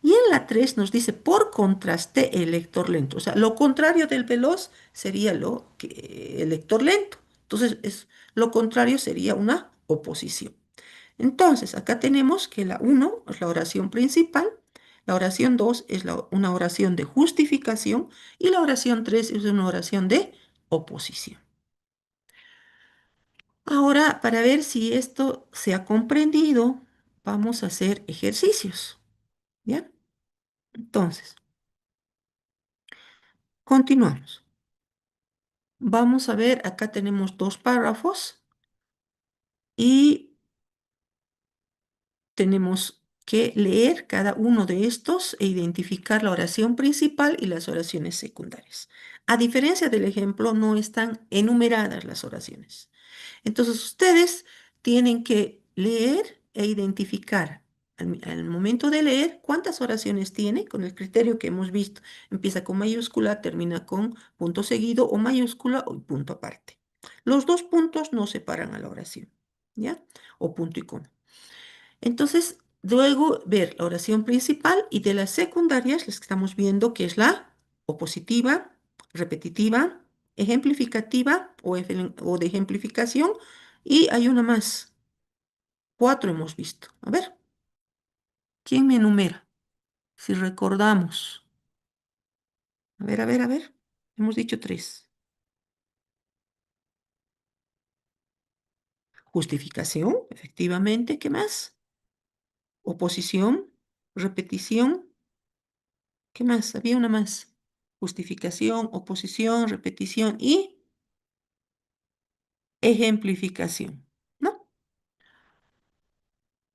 Y en la 3 nos dice, por contraste, el lector lento. O sea, lo contrario del veloz sería el lector lento. Entonces, lo contrario sería una oposición. Entonces, acá tenemos que la uno es la oración principal, la oración 2 es una oración de justificación y la oración 3 es una oración de oposición. Ahora, para ver si esto se ha comprendido, vamos a hacer ejercicios. ¿Bien? Entonces, continuamos. Vamos a ver, acá tenemos dos párrafos y tenemos que leer cada uno de estos e identificar la oración principal y las oraciones secundarias. A diferencia del ejemplo, no están enumeradas las oraciones. Entonces ustedes tienen que leer e identificar al momento de leer cuántas oraciones tiene con el criterio que hemos visto. Empieza con mayúscula, termina con punto seguido o mayúscula o punto aparte. Los dos puntos no separan a la oración, ¿ya? O punto y coma. Entonces, luego ver la oración principal y de las secundarias, las que estamos viendo, que es la opositiva, repetitiva, ejemplificativa o de ejemplificación, y hay una más. Cuatro hemos visto. A ver, ¿quién me enumera? Si recordamos. A ver, a ver, a ver. Hemos dicho tres. Justificación, efectivamente. ¿Qué más? Oposición, repetición. ¿Qué más? Había una más. Justificación, oposición, repetición y ejemplificación. ¿No?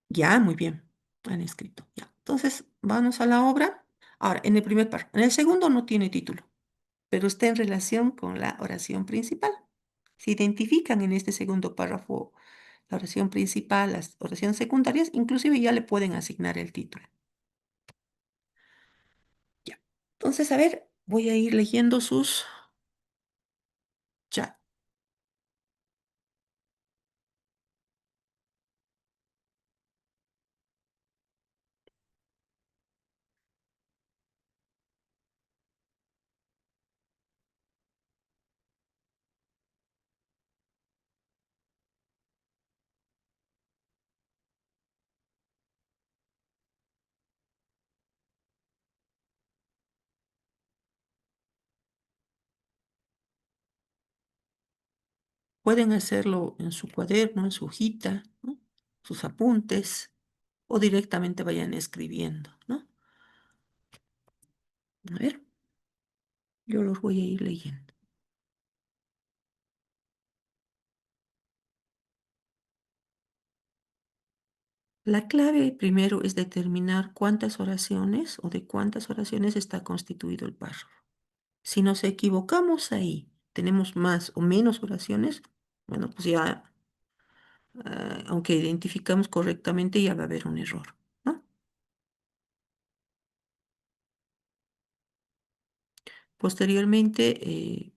Ya, muy bien. Han escrito. Ya. Entonces, vamos a la obra. Ahora, en el primer párrafo. En el segundo no tiene título, pero está en relación con la oración principal. Si identifican en este segundo párrafo la oración principal, las oraciones secundarias, inclusive ya le pueden asignar el título. Ya. Entonces, a ver, voy a ir leyendo sus chat. Pueden hacerlo en su cuaderno, en su hojita, ¿no? Sus apuntes, o directamente vayan escribiendo, ¿no? A ver, yo los voy a ir leyendo. La clave primero es determinar cuántas oraciones o de cuántas oraciones está constituido el párrafo. Si nos equivocamos ahí, tenemos más o menos oraciones, bueno, pues ya, aunque identificamos correctamente, ya va a haber un error, ¿no? Posteriormente,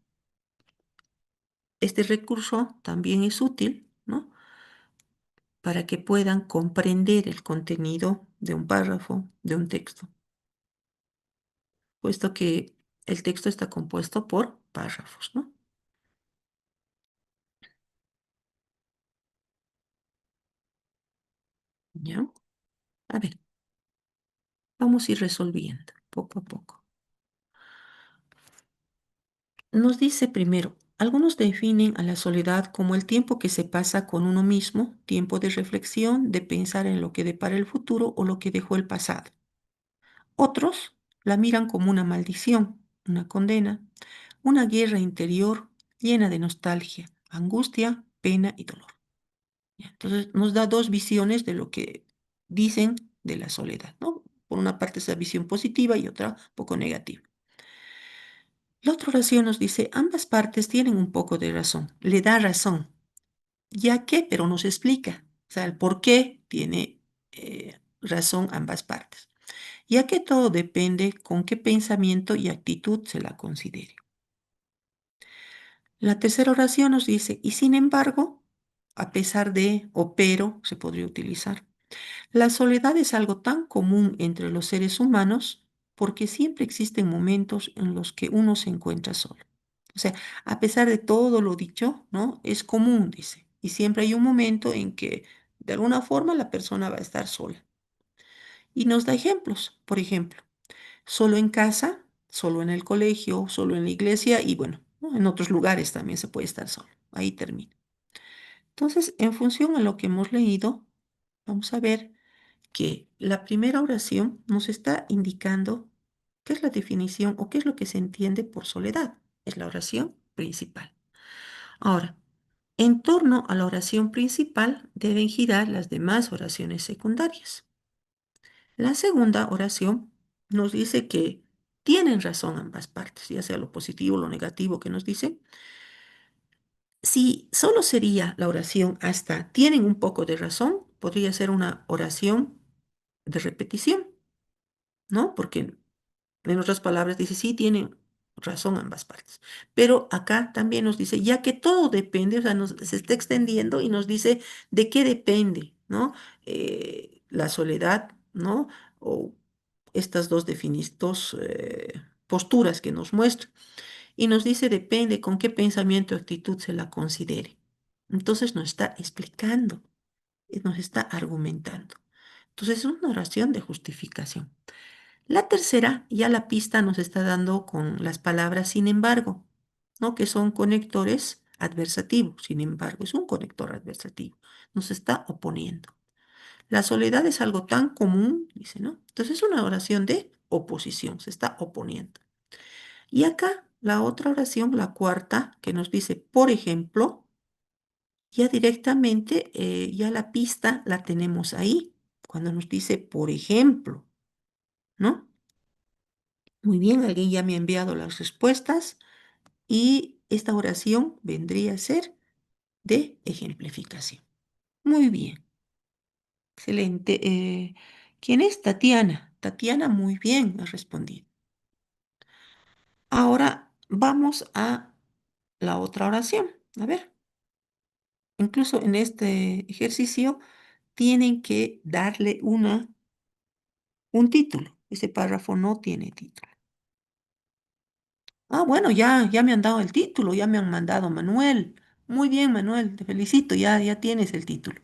este recurso también es útil, ¿no? Para que puedan comprender el contenido de un párrafo, de un texto, puesto que el texto está compuesto por párrafos, ¿no? ¿Ya? A ver, vamos a ir resolviendo poco a poco. Nos dice primero, algunos definen a la soledad como el tiempo que se pasa con uno mismo, tiempo de reflexión, de pensar en lo que depara el futuro o lo que dejó el pasado. Otros la miran como una maldición, una condena, una guerra interior llena de nostalgia, angustia, pena y dolor. Ya, entonces nos da dos visiones de lo que dicen de la soledad, ¿no? Por una parte esa visión positiva y otra poco negativa. La otra oración nos dice, ambas partes tienen un poco de razón, le da razón, ya que, pero nos explica, o sea, el por qué tiene razón ambas partes, ya que todo depende con qué pensamiento y actitud se la considere. La tercera oración nos dice, y sin embargo, a pesar de o pero, se podría utilizar. La soledad es algo tan común entre los seres humanos porque siempre existen momentos en los que uno se encuentra solo. O sea, a pesar de todo lo dicho, ¿no? Es común, dice. Y siempre hay un momento en que de alguna forma la persona va a estar sola. Y nos da ejemplos. Por ejemplo, solo en casa, solo en el colegio, solo en la iglesia y bueno, ¿no? En otros lugares también se puede estar solo. Ahí termina. Entonces, en función a lo que hemos leído, vamos a ver que la primera oración nos está indicando qué es la definición o qué es lo que se entiende por soledad. Es la oración principal. Ahora, en torno a la oración principal deben girar las demás oraciones secundarias. La segunda oración nos dice que tienen razón ambas partes, ya sea lo positivo o lo negativo que nos dice. Si solo sería la oración hasta tienen un poco de razón, podría ser una oración de repetición, ¿no? Porque en otras palabras dice, sí, tienen razón ambas partes. Pero acá también nos dice, ya que todo depende, o sea, se está extendiendo y nos dice de qué depende, ¿no? La soledad, ¿no? O estas dos posturas que nos muestra. Y nos dice, depende con qué pensamiento o actitud se la considere. Entonces nos está explicando, nos está argumentando. Entonces es una oración de justificación. La tercera, ya la pista nos está dando con las palabras sin embargo, ¿no? Que son conectores adversativos. Sin embargo, es un conector adversativo. Nos está oponiendo. La soledad es algo tan común, dice, ¿no? Entonces es una oración de oposición, se está oponiendo. Y acá la otra oración, la cuarta, que nos dice, por ejemplo, ya directamente, ya la pista la tenemos ahí, cuando nos dice, por ejemplo, ¿no? Muy bien, alguien ya me ha enviado las respuestas y esta oración vendría a ser de ejemplificación. Muy bien, excelente. ¿Quién es? Tatiana. Tatiana, muy bien, ha respondido. Ahora vamos a la otra oración. A ver, incluso en este ejercicio tienen que darle un título. Ese párrafo no tiene título. Ah, bueno, ya me han dado el título, ya me han mandado Manuel. Muy bien, Manuel, te felicito, ya tienes el título.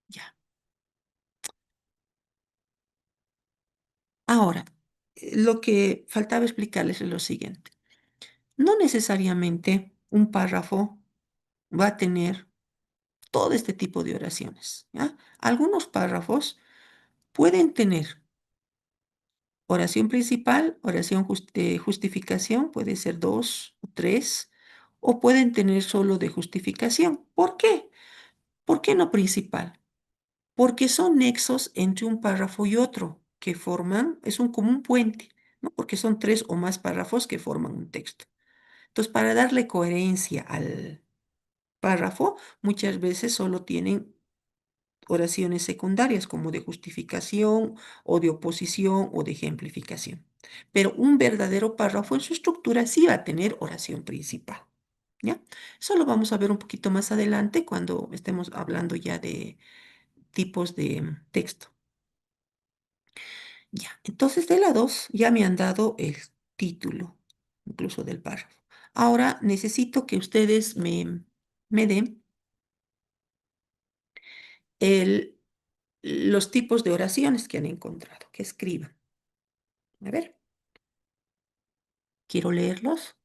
Ya. Ahora, lo que faltaba explicarles es lo siguiente. No necesariamente un párrafo va a tener todo este tipo de oraciones, ¿ya? Algunos párrafos pueden tener oración principal, oración de justificación, puede ser dos o tres, o pueden tener solo de justificación. ¿Por qué? ¿Por qué no principal? Porque son nexos entre un párrafo y otro que forman, es un como un puente, ¿no? Porque son tres o más párrafos que forman un texto. Entonces, para darle coherencia al párrafo, muchas veces solo tienen oraciones secundarias como de justificación o de oposición o de ejemplificación. Pero un verdadero párrafo en su estructura sí va a tener oración principal. ¿Ya? Eso lo vamos a ver un poquito más adelante cuando estemos hablando ya de tipos de texto. Ya, entonces de la 2 ya me han dado el título, incluso del párrafo. Ahora necesito que ustedes me den el, los tipos de oraciones que han encontrado, que escriban. A ver, quiero leerlos.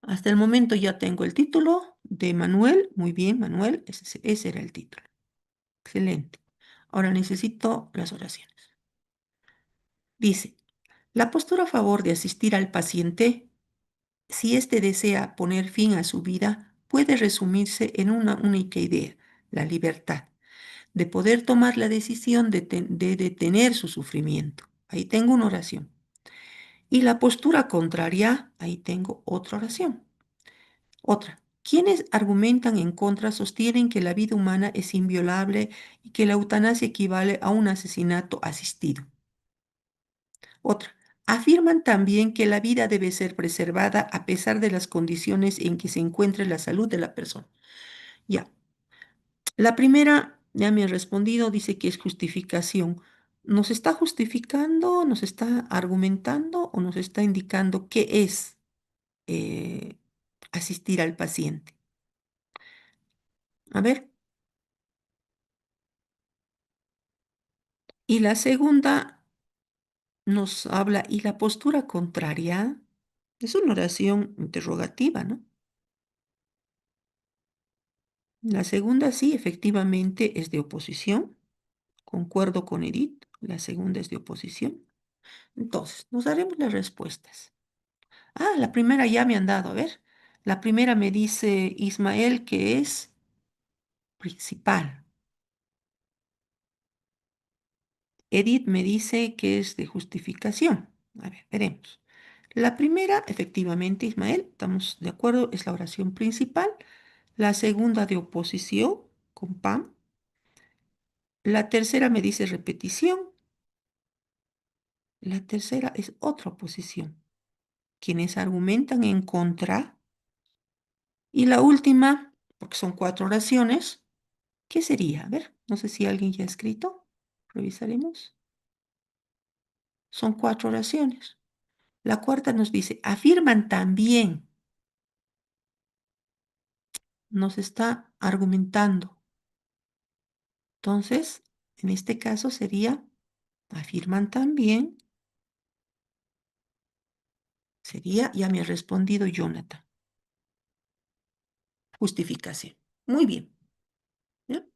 Hasta el momento ya tengo el título de Manuel. Muy bien, Manuel, ese era el título. Excelente. Ahora necesito las oraciones. Dice, la postura a favor de asistir al paciente, si éste desea poner fin a su vida, puede resumirse en una única idea, la libertad, de poder tomar la decisión de detener su sufrimiento. Ahí tengo una oración. Y la postura contraria, ahí tengo otra oración. Otra. Quienes argumentan en contra sostienen que la vida humana es inviolable y que la eutanasia equivale a un asesinato asistido. Otra. Afirman también que la vida debe ser preservada a pesar de las condiciones en que se encuentre la salud de la persona. Ya. La primera, ya me ha respondido, dice que es justificación. ¿Nos está justificando, nos está argumentando o nos está indicando qué es eh, asistir al paciente? A ver. Y la segunda nos habla, y la postura contraria es una oración interrogativa, ¿no? La segunda sí, efectivamente, es de oposición. Concuerdo con Edith, la segunda es de oposición. Entonces, nos daremos las respuestas. Ah, la primera ya me han dado, a ver. La primera me dice Ismael que es principal. Edith me dice que es de justificación. A ver, veremos. La primera, efectivamente, Ismael, estamos de acuerdo, es la oración principal. La segunda de oposición, con PAM. La tercera me dice repetición. La tercera es otra oposición. Quienes argumentan en contra. Y la última, porque son cuatro oraciones, ¿qué sería? A ver, no sé si alguien ya ha escrito. Revisaremos. Son cuatro oraciones. La cuarta nos dice, afirman también, nos está argumentando. Entonces, en este caso sería, afirman también, sería, ya me ha respondido Jonathan. Justificación. Muy bien. ¿Ya?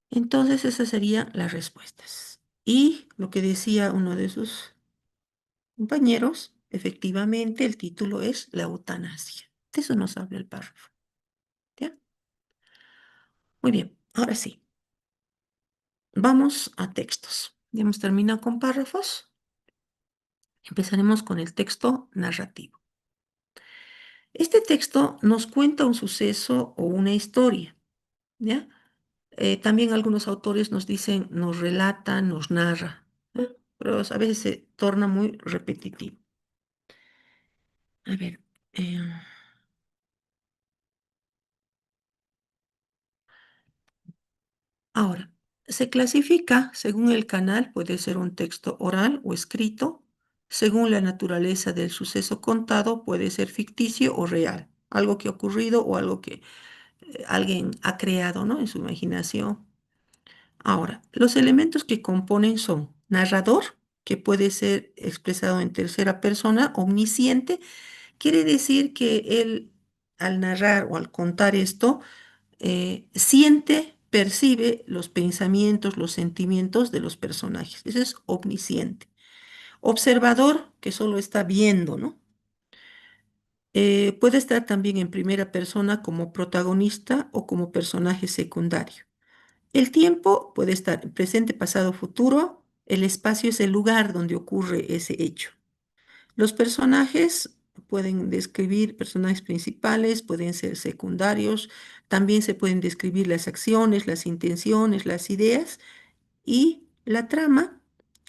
Entonces, esas serían las respuestas. Y lo que decía uno de sus compañeros, efectivamente, el título es la eutanasia. De eso nos habla el párrafo. ¿Ya? Muy bien, ahora sí. Vamos a textos. Ya hemos terminado con párrafos. Empezaremos con el texto narrativo. Este texto nos cuenta un suceso o una historia, ¿ya? También algunos autores nos dicen, nos relata, nos narra, ¿ya? Pero a veces se torna muy repetitivo. A ver, eh, ahora, se clasifica según el canal, puede ser un texto oral o escrito, según la naturaleza del suceso contado, puede ser ficticio o real, algo que ha ocurrido o algo que alguien ha creado, ¿no? En su imaginación. Ahora, los elementos que componen son narrador, que puede ser expresado en tercera persona, omnisciente, quiere decir que él al narrar o al contar esto, siente, percibe los pensamientos, los sentimientos de los personajes. Eso es omnisciente. Observador, que solo está viendo, ¿no? Puede estar también en primera persona como protagonista o como personaje secundario. El tiempo puede estar en presente, pasado, futuro. El espacio es el lugar donde ocurre ese hecho. Los personajes pueden describir personajes principales, pueden ser secundarios, también se pueden describir las acciones, las intenciones, las ideas y la trama,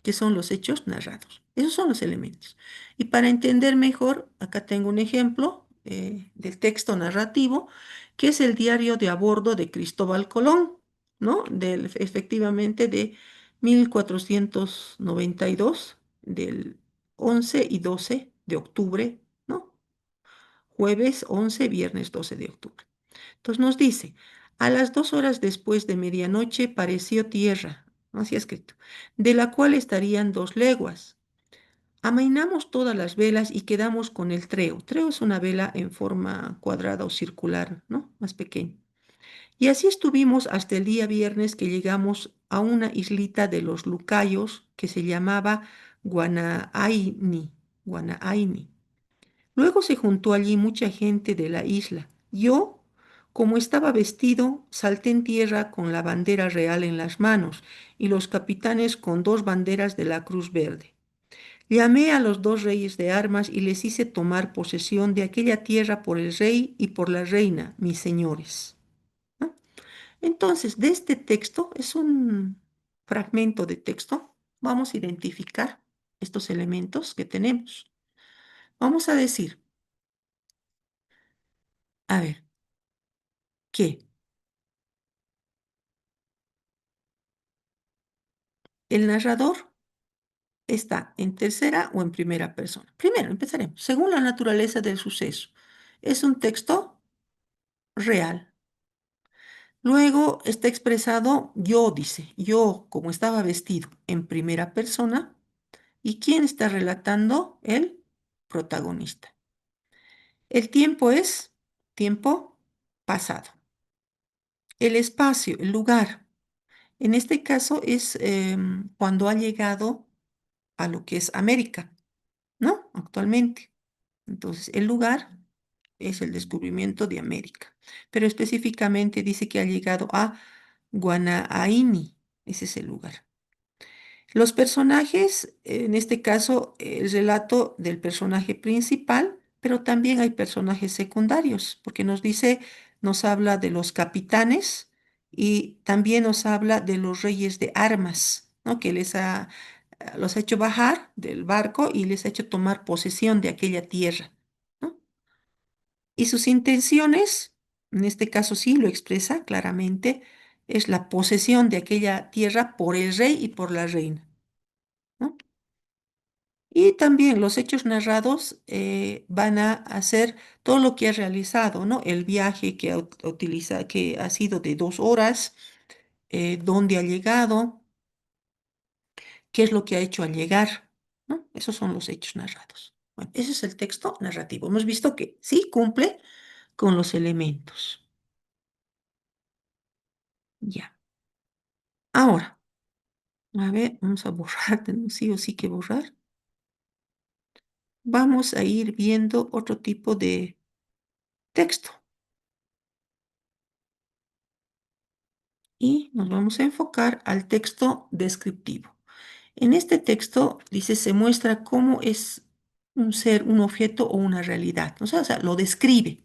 que son los hechos narrados. Esos son los elementos. Y para entender mejor, acá tengo un ejemplo del texto narrativo, que es el diario de a bordo de Cristóbal Colón, ¿no? Efectivamente de 1492, del 11 y 12 de octubre, ¿no? Jueves 11, viernes 12 de octubre. Entonces nos dice, a las 2 horas después de medianoche pareció tierra, ¿no? Así escrito, de la cual estarían 2 leguas. Amainamos todas las velas y quedamos con el treo. Treo es una vela en forma cuadrada o circular, ¿no? Más pequeña. Y así estuvimos hasta el día viernes que llegamos a una islita de los Lucayos que se llamaba Guanahaini. Guanahaini. Luego se juntó allí mucha gente de la isla. Yo, como estaba vestido, salté en tierra con la bandera real en las manos y los capitanes con 2 banderas de la Cruz Verde. Llamé a los 2 reyes de armas y les hice tomar posesión de aquella tierra por el rey y por la reina, mis señores. ¿No? Entonces, de este texto, es un fragmento de texto, vamos a identificar estos elementos que tenemos. Vamos a decir, a ver, que el narrador está en tercera o en primera persona. Primero, empezaremos. Según la naturaleza del suceso, es un texto real. Luego está expresado yo, dice, yo como estaba vestido en primera persona. ¿Y quién está relatando? El protagonista. El tiempo es tiempo pasado. El espacio, el lugar. En este caso es cuando ha llegado a lo que es América, ¿no? Actualmente. Entonces, el lugar es el descubrimiento de América, pero específicamente dice que ha llegado a Guanahaini, ese es el lugar. Los personajes, en este caso, el relato del personaje principal pero también hay personajes secundarios, porque nos dice, nos habla de los capitanes y también nos habla de los reyes de armas, ¿no? Que los ha hecho bajar del barco y les ha hecho tomar posesión de aquella tierra, ¿no? Y sus intenciones, en este caso sí lo expresa claramente, es la posesión de aquella tierra por el rey y por la reina, ¿no? Y también los hechos narrados van a hacer todo lo que ha realizado, ¿no? El viaje que ha sido de 2 horas, dónde ha llegado, qué es lo que ha hecho al llegar, ¿no? Esos son los hechos narrados. Bueno, ese es el texto narrativo. Hemos visto que sí cumple con los elementos. Ya. Ahora, a ver, vamos a borrar, tenemos sí o sí que borrar. Vamos a ir viendo otro tipo de texto y nos vamos a enfocar al texto descriptivo. En este texto dice, se muestra cómo es un ser, un objeto o una realidad, ¿no? O sea, lo describe.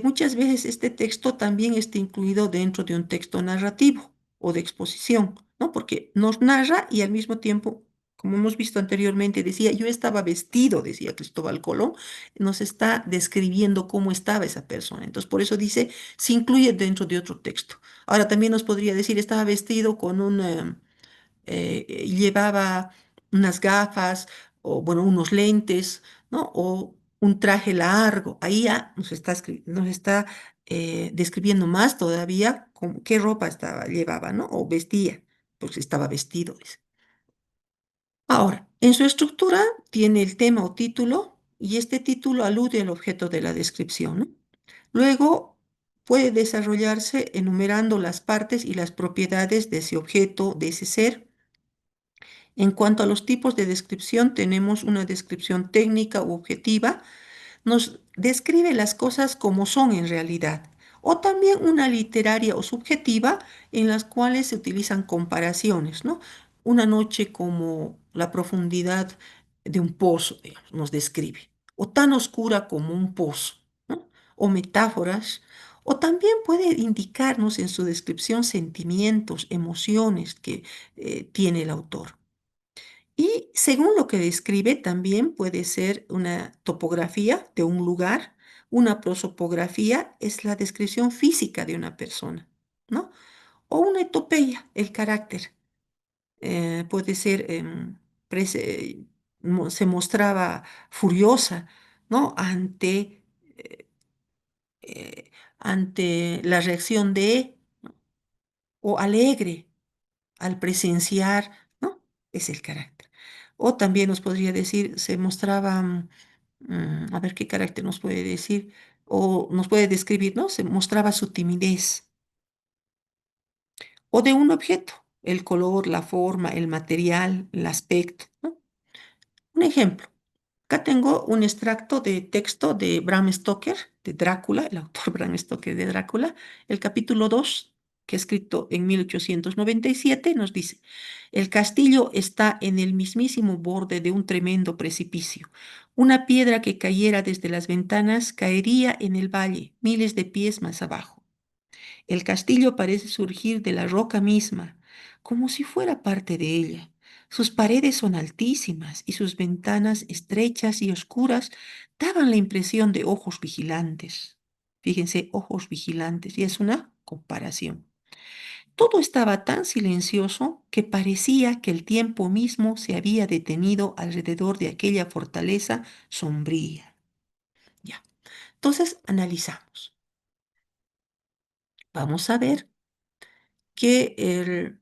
Muchas veces este texto también está incluido dentro de un texto narrativo o de exposición, ¿no? Porque nos narra y al mismo tiempo, como hemos visto anteriormente, decía, yo estaba vestido, decía Cristóbal Colón, nos está describiendo cómo estaba esa persona. Entonces, por eso dice, se incluye dentro de otro texto. Ahora, también nos podría decir, estaba vestido con llevaba unas gafas o, bueno, unos lentes, ¿no? O un traje largo. Ahí ya nos está describiendo más todavía qué ropa llevaba, ¿no? O vestía, pues estaba vestido, dice. Ahora, en su estructura tiene el tema o título y este título alude al objeto de la descripción, ¿no? Luego puede desarrollarse enumerando las partes y las propiedades de ese objeto, de ese ser. En cuanto a los tipos de descripción, tenemos una descripción técnica u objetiva, nos describe las cosas como son en realidad, o también una literaria o subjetiva en las cuales se utilizan comparaciones, ¿no? Una noche como la profundidad de un pozo, digamos, nos describe, o tan oscura como un pozo, ¿no? O metáforas, o también puede indicarnos en su descripción sentimientos, emociones que tiene el autor. Y según lo que describe, también puede ser una topografía de un lugar, una prosopografía es la descripción física de una persona, ¿no? O una etopeya, el carácter. Puede ser, se mostraba furiosa, ¿no? Eh, ante la reacción de, ¿no? O alegre al presenciar, ¿no? Es el carácter. O también nos podría decir, se mostraba, a ver qué carácter nos puede decir, o nos puede describir, ¿no? Se mostraba su timidez. O de un objeto, el color, la forma, el material, el aspecto, ¿no? Un ejemplo. Acá tengo un extracto de texto de Bram Stoker, de Drácula, el autor Bram Stoker de Drácula, el capítulo 2, que es escrito en 1897, nos dice, el castillo está en el mismísimo borde de un tremendo precipicio. Una piedra que cayera desde las ventanas caería en el valle, miles de pies más abajo. El castillo parece surgir de la roca misma, como si fuera parte de ella. Sus paredes son altísimas y sus ventanas estrechas y oscuras daban la impresión de ojos vigilantes. Fíjense, ojos vigilantes, y es una comparación. Todo estaba tan silencioso que parecía que el tiempo mismo se había detenido alrededor de aquella fortaleza sombría. Ya. Entonces, analizamos. Vamos a ver que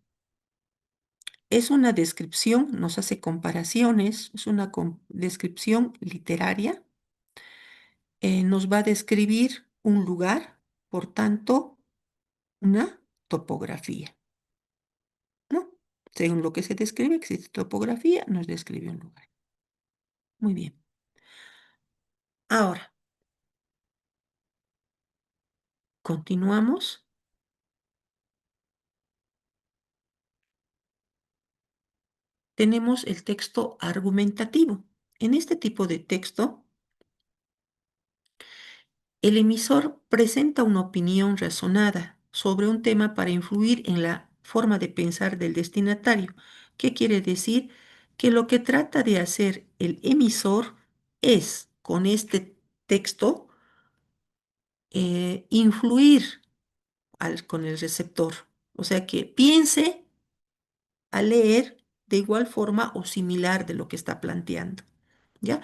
es una descripción, nos hace comparaciones, es una descripción literaria, nos va a describir un lugar, por tanto, una topografía, ¿no? Según lo que se describe, existe topografía, nos describe un lugar. Muy bien. Ahora, continuamos. Tenemos el texto argumentativo. En este tipo de texto, El emisor presenta una opinión razonada sobre un tema para influir en la forma de pensar del destinatario. ¿Qué quiere decir? Que lo que trata de hacer el emisor es, con este texto, influir con el receptor. O sea, que piense a leer de igual forma o similar de lo que está planteando. ¿Ya?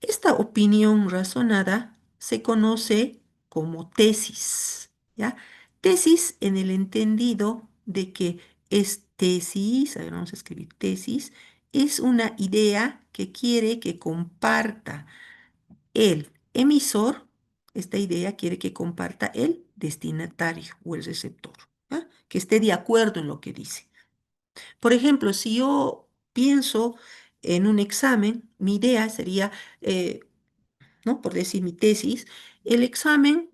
Esta opinión razonada se conoce como tesis, ¿ya? Tesis en el entendido de que es tesis, a ver, vamos a escribir tesis, es una idea que quiere que comparta el emisor, esta idea quiere que comparta el destinatario o el receptor, ¿ya? Que esté de acuerdo en lo que dice. Por ejemplo, si yo pienso en un examen, mi idea sería, ¿no? Por decir mi tesis, el examen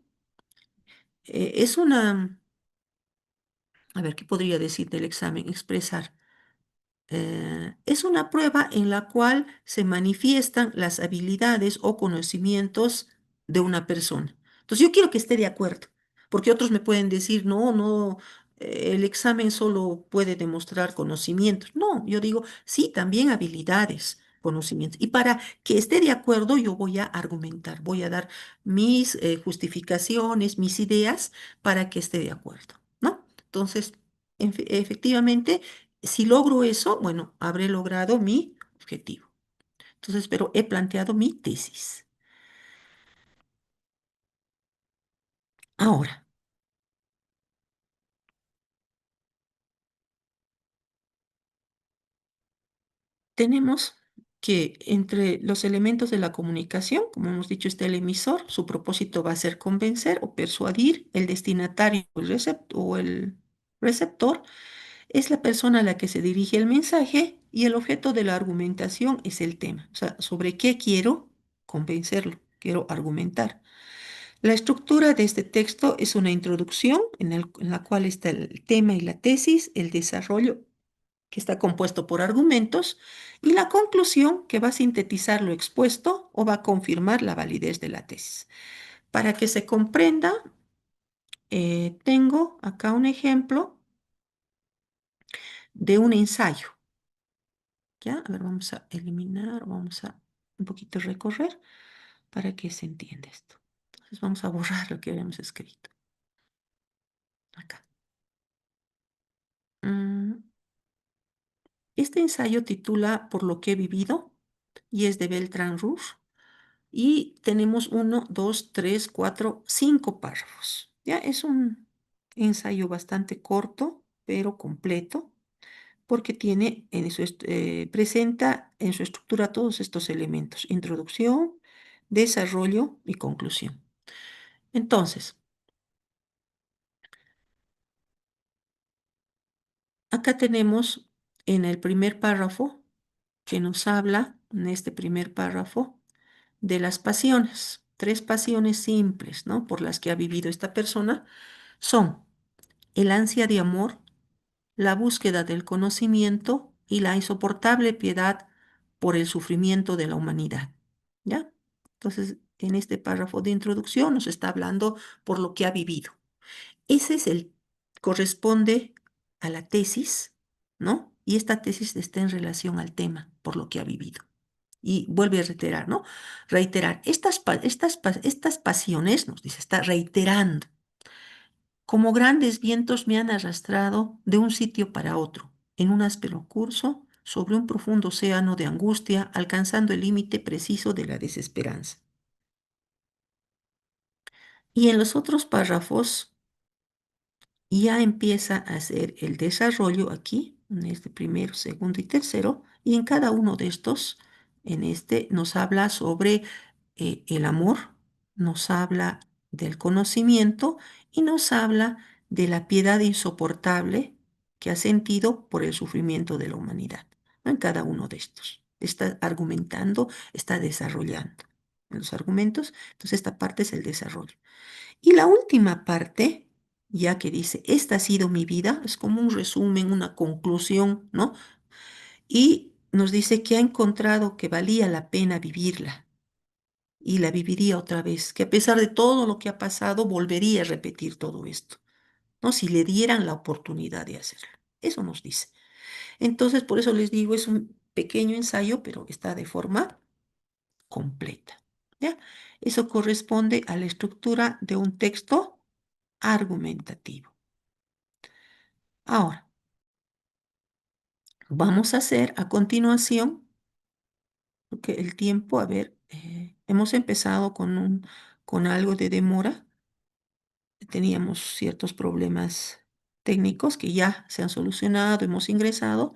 es una, a ver, ¿qué podría decir del examen? Expresar. Es una prueba en la cual se manifiestan las habilidades o conocimientos de una persona. Entonces, yo quiero que esté de acuerdo, porque otros me pueden decir, no, no, el examen solo puede demostrar conocimientos. No, yo digo, sí, también habilidades, conocimientos. Y para que esté de acuerdo, yo voy a argumentar, voy a dar mis justificaciones, mis ideas para que esté de acuerdo, ¿no? Entonces, efectivamente, si logro eso, bueno, habré logrado mi objetivo. Entonces, pero he planteado mi tesis. Ahora, tenemos que entre los elementos de la comunicación, como hemos dicho, está el emisor, su propósito va a ser convencer o persuadir el destinatario o el receptor, es la persona a la que se dirige el mensaje y el objeto de la argumentación es el tema, o sea, sobre qué quiero convencerlo, quiero argumentar. La estructura de este texto es una introducción en la cual está el tema y la tesis, el desarrollo que está compuesto por argumentos y la conclusión que va a sintetizar lo expuesto o va a confirmar la validez de la tesis. Para que se comprenda, tengo acá un ejemplo de un ensayo. ¿Ya? A ver, vamos a eliminar, vamos a un poquito recorrer para que se entienda esto. Entonces vamos a borrar lo que habíamos escrito acá. Mm, Este ensayo titula Por lo que he vivido y es de Beltrán Rush y tenemos uno, dos, tres, cuatro, cinco párrafos. Ya es un ensayo bastante corto, pero completo, porque tiene presenta en su estructura todos estos elementos: introducción, desarrollo y conclusión. Entonces, acá tenemos en el primer párrafo que nos habla, en este primer párrafo, de las pasiones. Tres pasiones simples, ¿no? Por las que ha vivido esta persona son el ansia de amor, la búsqueda del conocimiento y la insoportable piedad por el sufrimiento de la humanidad. ¿Ya? Entonces, en este párrafo de introducción nos está hablando por lo que ha vivido. Ese es corresponde a la tesis, ¿no? Y esta tesis está en relación al tema, por lo que ha vivido. Y vuelve a reiterar, ¿no? Reiterar, estas pasiones, nos dice, está reiterando, como grandes vientos me han arrastrado de un sitio para otro, en un áspero curso, sobre un profundo océano de angustia, alcanzando el límite preciso de la desesperanza. Y en los otros párrafos ya empieza a hacer el desarrollo aquí, en este primero, segundo y tercero, y en cada uno de estos, en este nos habla sobre el amor, nos habla del conocimiento y nos habla de la piedad insoportable que ha sentido por el sufrimiento de la humanidad, ¿no? En cada uno de estos. Está argumentando, está desarrollando en los argumentos, entonces esta parte es el desarrollo. Y la última parte, ya que dice, esta ha sido mi vida, es como un resumen, una conclusión, ¿no? Y nos dice que ha encontrado que valía la pena vivirla y la viviría otra vez, que a pesar de todo lo que ha pasado, volvería a repetir todo esto, ¿no? Si le dieran la oportunidad de hacerlo. Eso nos dice. Entonces, por eso les digo, es un pequeño ensayo, pero está de forma completa, ¿ya? Eso corresponde a la estructura de un texto argumentativo. Ahora, vamos a hacer a continuación, porque el tiempo, a ver, hemos empezado con algo de demora. Teníamos ciertos problemas técnicos que ya se han solucionado, hemos ingresado.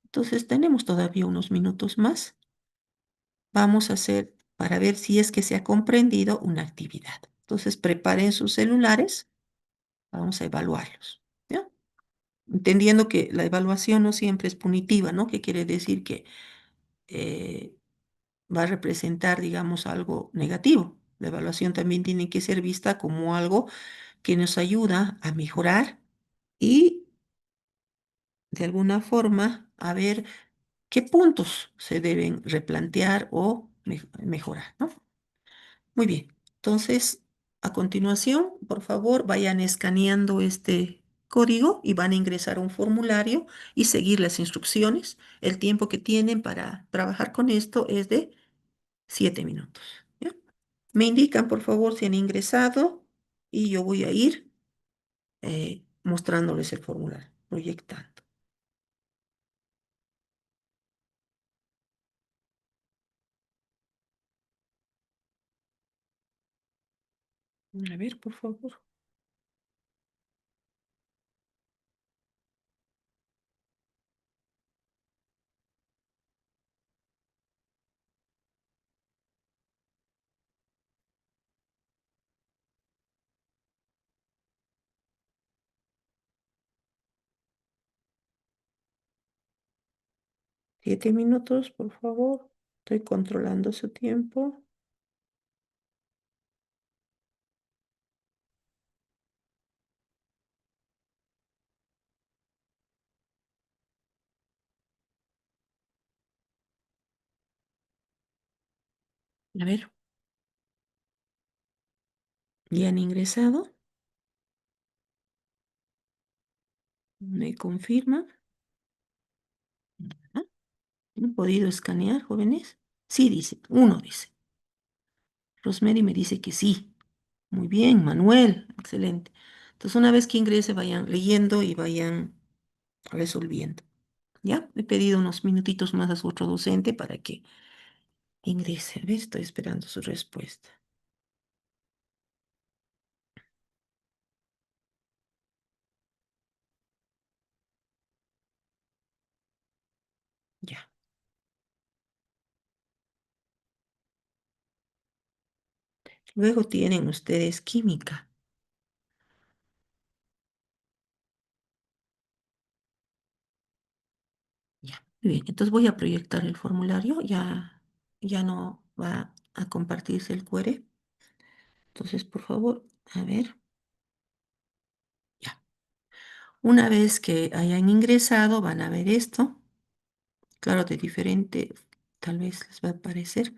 Entonces tenemos todavía unos minutos más. Vamos a hacer para ver si es que se ha comprendido una actividad. Entonces preparen sus celulares, vamos a evaluarlos, ¿ya? Entendiendo que la evaluación no siempre es punitiva, ¿no? Que quiere decir que eh, va a representar, digamos, algo negativo. La evaluación también tiene que ser vista como algo que nos ayuda a mejorar y de alguna forma a ver qué puntos se deben replantear o mejorar, ¿no? Muy bien. Entonces, a continuación, por favor, vayan escaneando este código y van a ingresar a un formulario y seguir las instrucciones. El tiempo que tienen para trabajar con esto es de 7 minutos. ¿Ya? Me indican, por favor, si han ingresado y yo voy a ir mostrándoles el formulario, proyectando. A ver, por favor. Siete minutos, por favor. Estoy controlando su tiempo. A ver, ¿ya han ingresado? ¿Me confirma? ¿Ah? ¿No he podido escanear, jóvenes? Sí, dice. Uno dice. Rosemary me dice que sí. Muy bien, Manuel. Excelente. Entonces, una vez que ingrese, vayan leyendo y vayan resolviendo. ¿Ya? He pedido unos minutitos más a su otro docente para que ingrese. A ver, estoy esperando su respuesta. Ya. Luego tienen ustedes química. Ya. Muy bien. Entonces voy a proyectar el formulario. Ya no va a compartirse el QR. Entonces, por favor, a ver. Ya. Una vez que hayan ingresado, van a ver esto. Claro, de diferente, tal vez les va a parecer.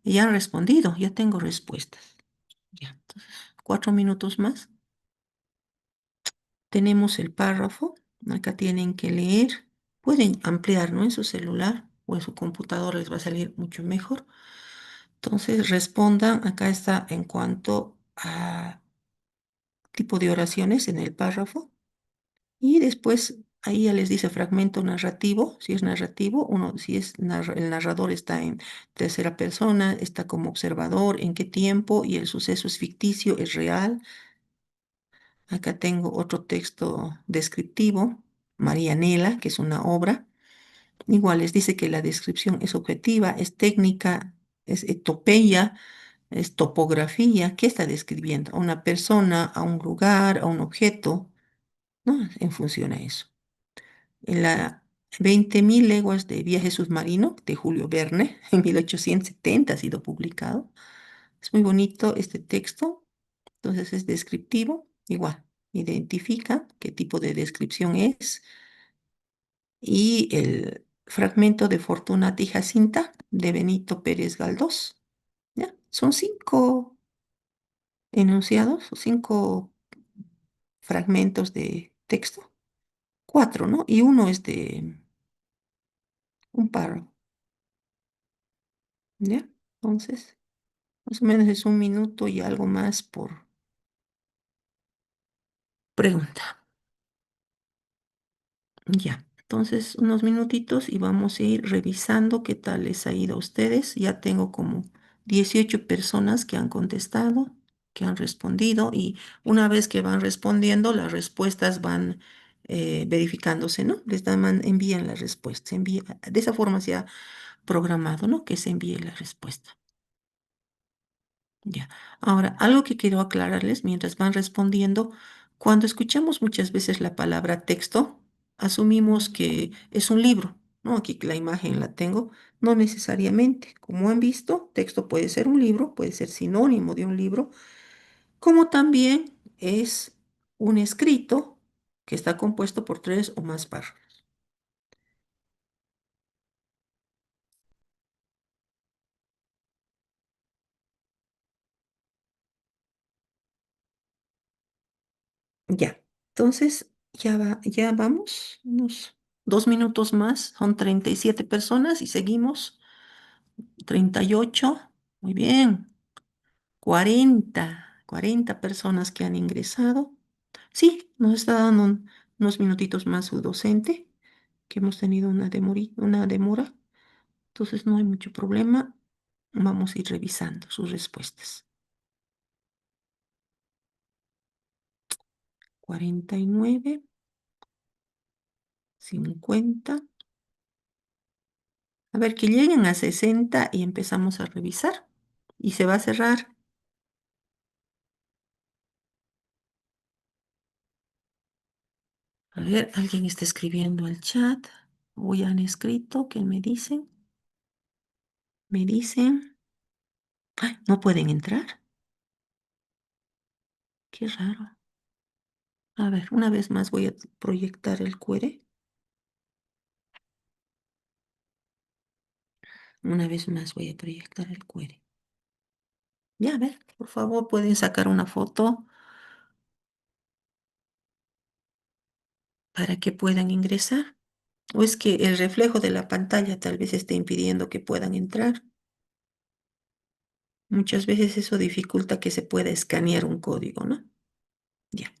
Y ya han respondido, ya tengo respuestas. Ya, entonces, 4 minutos más. Tenemos el párrafo. Acá tienen que leer. Pueden ampliar, ¿no? En su celular o en su computador les va a salir mucho mejor. Entonces, respondan. Acá está en cuanto a tipo de oraciones en el párrafo. Y después ahí ya les dice fragmento narrativo, si es narrativo, uno, si es el narrador está en tercera persona, está como observador, en qué tiempo y el suceso es ficticio, es real. Acá tengo otro texto descriptivo, Marianela, que es una obra. Igual les dice que la descripción es objetiva, es técnica, es etopeya, es topografía. ¿Qué está describiendo? A una persona, a un lugar, a un objeto, ¿no? En función a eso. En la 20.000 leguas de viaje submarino de Julio Verne, en 1870 ha sido publicado. Es muy bonito este texto, entonces es descriptivo, igual, identifica qué tipo de descripción es. Y el fragmento de Fortunata y Jacinta de Benito Pérez Galdós, ¿ya? Son 5 enunciados, o 5 fragmentos de texto. 4, ¿no? Y uno es de un párrafo, ¿ya? Entonces, más o menos es 1 minuto y algo más por pregunta. Ya, entonces unos minutitos y vamos a ir revisando qué tal les ha ido a ustedes. Ya tengo como 18 personas que han contestado, que han respondido y una vez que van respondiendo, las respuestas van verificándose, ¿no? Envían la respuesta. De esa forma se ha programado, ¿no? Que se envíe la respuesta. Ya. Ahora, algo que quiero aclararles mientras van respondiendo, cuando escuchamos muchas veces la palabra texto, asumimos que es un libro, ¿no? Aquí la imagen la tengo, no necesariamente. Como han visto, texto puede ser un libro, puede ser sinónimo de un libro, como también es un escrito que está compuesto por 3 o más párrafos. Ya. Entonces, ya vamos, unos 2 minutos más, son 37 personas y seguimos. 38, muy bien. 40 personas que han ingresado. Sí, nos está dando unos minutitos más su docente, que hemos tenido una demora. Entonces no hay mucho problema. Vamos a ir revisando sus respuestas. 49, 50. A ver, que lleguen a 60 y empezamos a revisar. Y se va a cerrar. A ver, alguien está escribiendo al chat. O ya han escrito, ¿qué me dicen? Me dicen, "Ay, no pueden entrar. Qué raro. A ver, una vez más voy a proyectar el QR. Una vez más voy a proyectar el QR. Ya, a ver, por favor, pueden sacar una foto para que puedan ingresar. O es que el reflejo de la pantalla tal vez esté impidiendo que puedan entrar. Muchas veces eso dificulta que se pueda escanear un código, ¿no? Ya,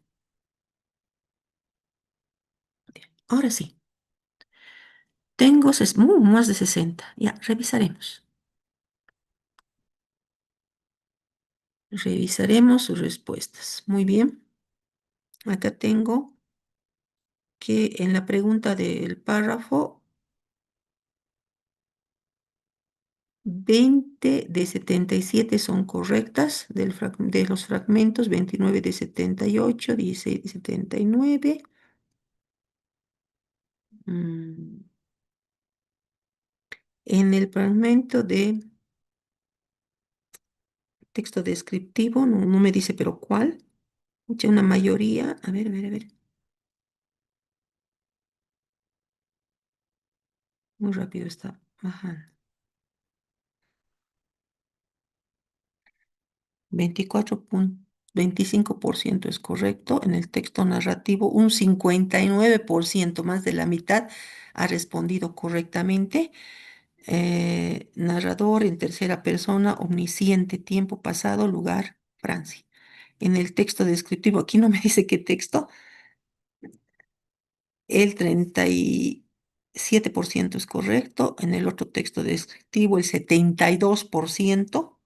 ya. Ahora sí, tengo más de 60. Ya, revisaremos. Revisaremos sus respuestas. Muy bien. Acá tengo que en la pregunta del párrafo 20 de 77 son correctas de los fragmentos, 29 de 78, 16 de 79. Mm, En el fragmento de texto descriptivo, no me dice, pero ¿cuál? Una mayoría, a ver, muy rápido está bajando. 24,25% es correcto. En el texto narrativo, un 59%, más de la mitad, ha respondido correctamente. Narrador en tercera persona, omnisciente, tiempo pasado, lugar, Francia. En el texto descriptivo, aquí no me dice qué texto, el 37% es correcto. En el otro texto descriptivo, el 72%.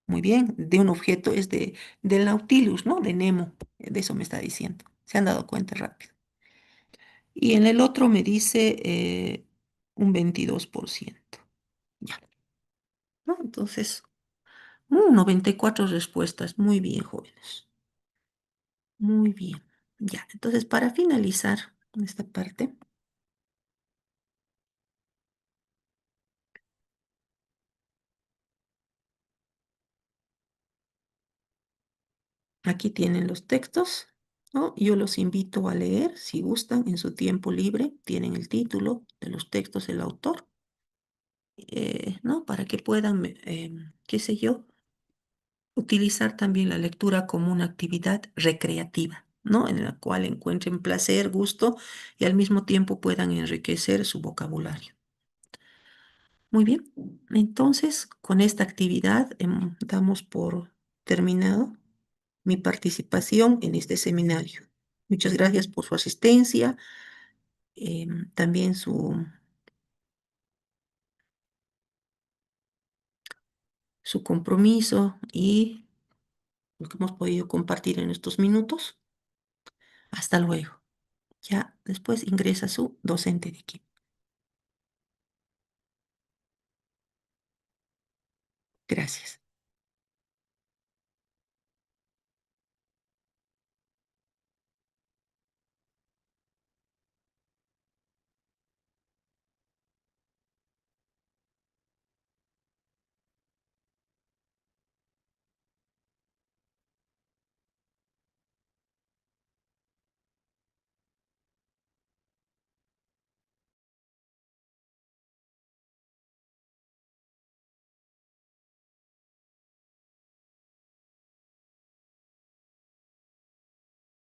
Muy bien, de un objeto es del Nautilus, ¿no? De Nemo, de eso me está diciendo. Se han dado cuenta rápido. Y en el otro me dice un 22%. Ya, ¿no? Entonces, 94 respuestas. Muy bien, jóvenes. Muy bien. Ya, entonces para finalizar esta parte, aquí tienen los textos, ¿no? Yo los invito a leer, si gustan, en su tiempo libre. Tienen el título de los textos, el autor, ¿no? Para que puedan, qué sé yo, Utilizar también la lectura como una actividad recreativa, ¿no? En la cual encuentren placer, gusto y al mismo tiempo puedan enriquecer su vocabulario. Muy bien, entonces con esta actividad damos por terminado mi participación en este seminario. Muchas gracias por su asistencia, también su compromiso y lo que hemos podido compartir en estos minutos. Hasta luego. Ya después ingresa su docente de equipo. Gracias.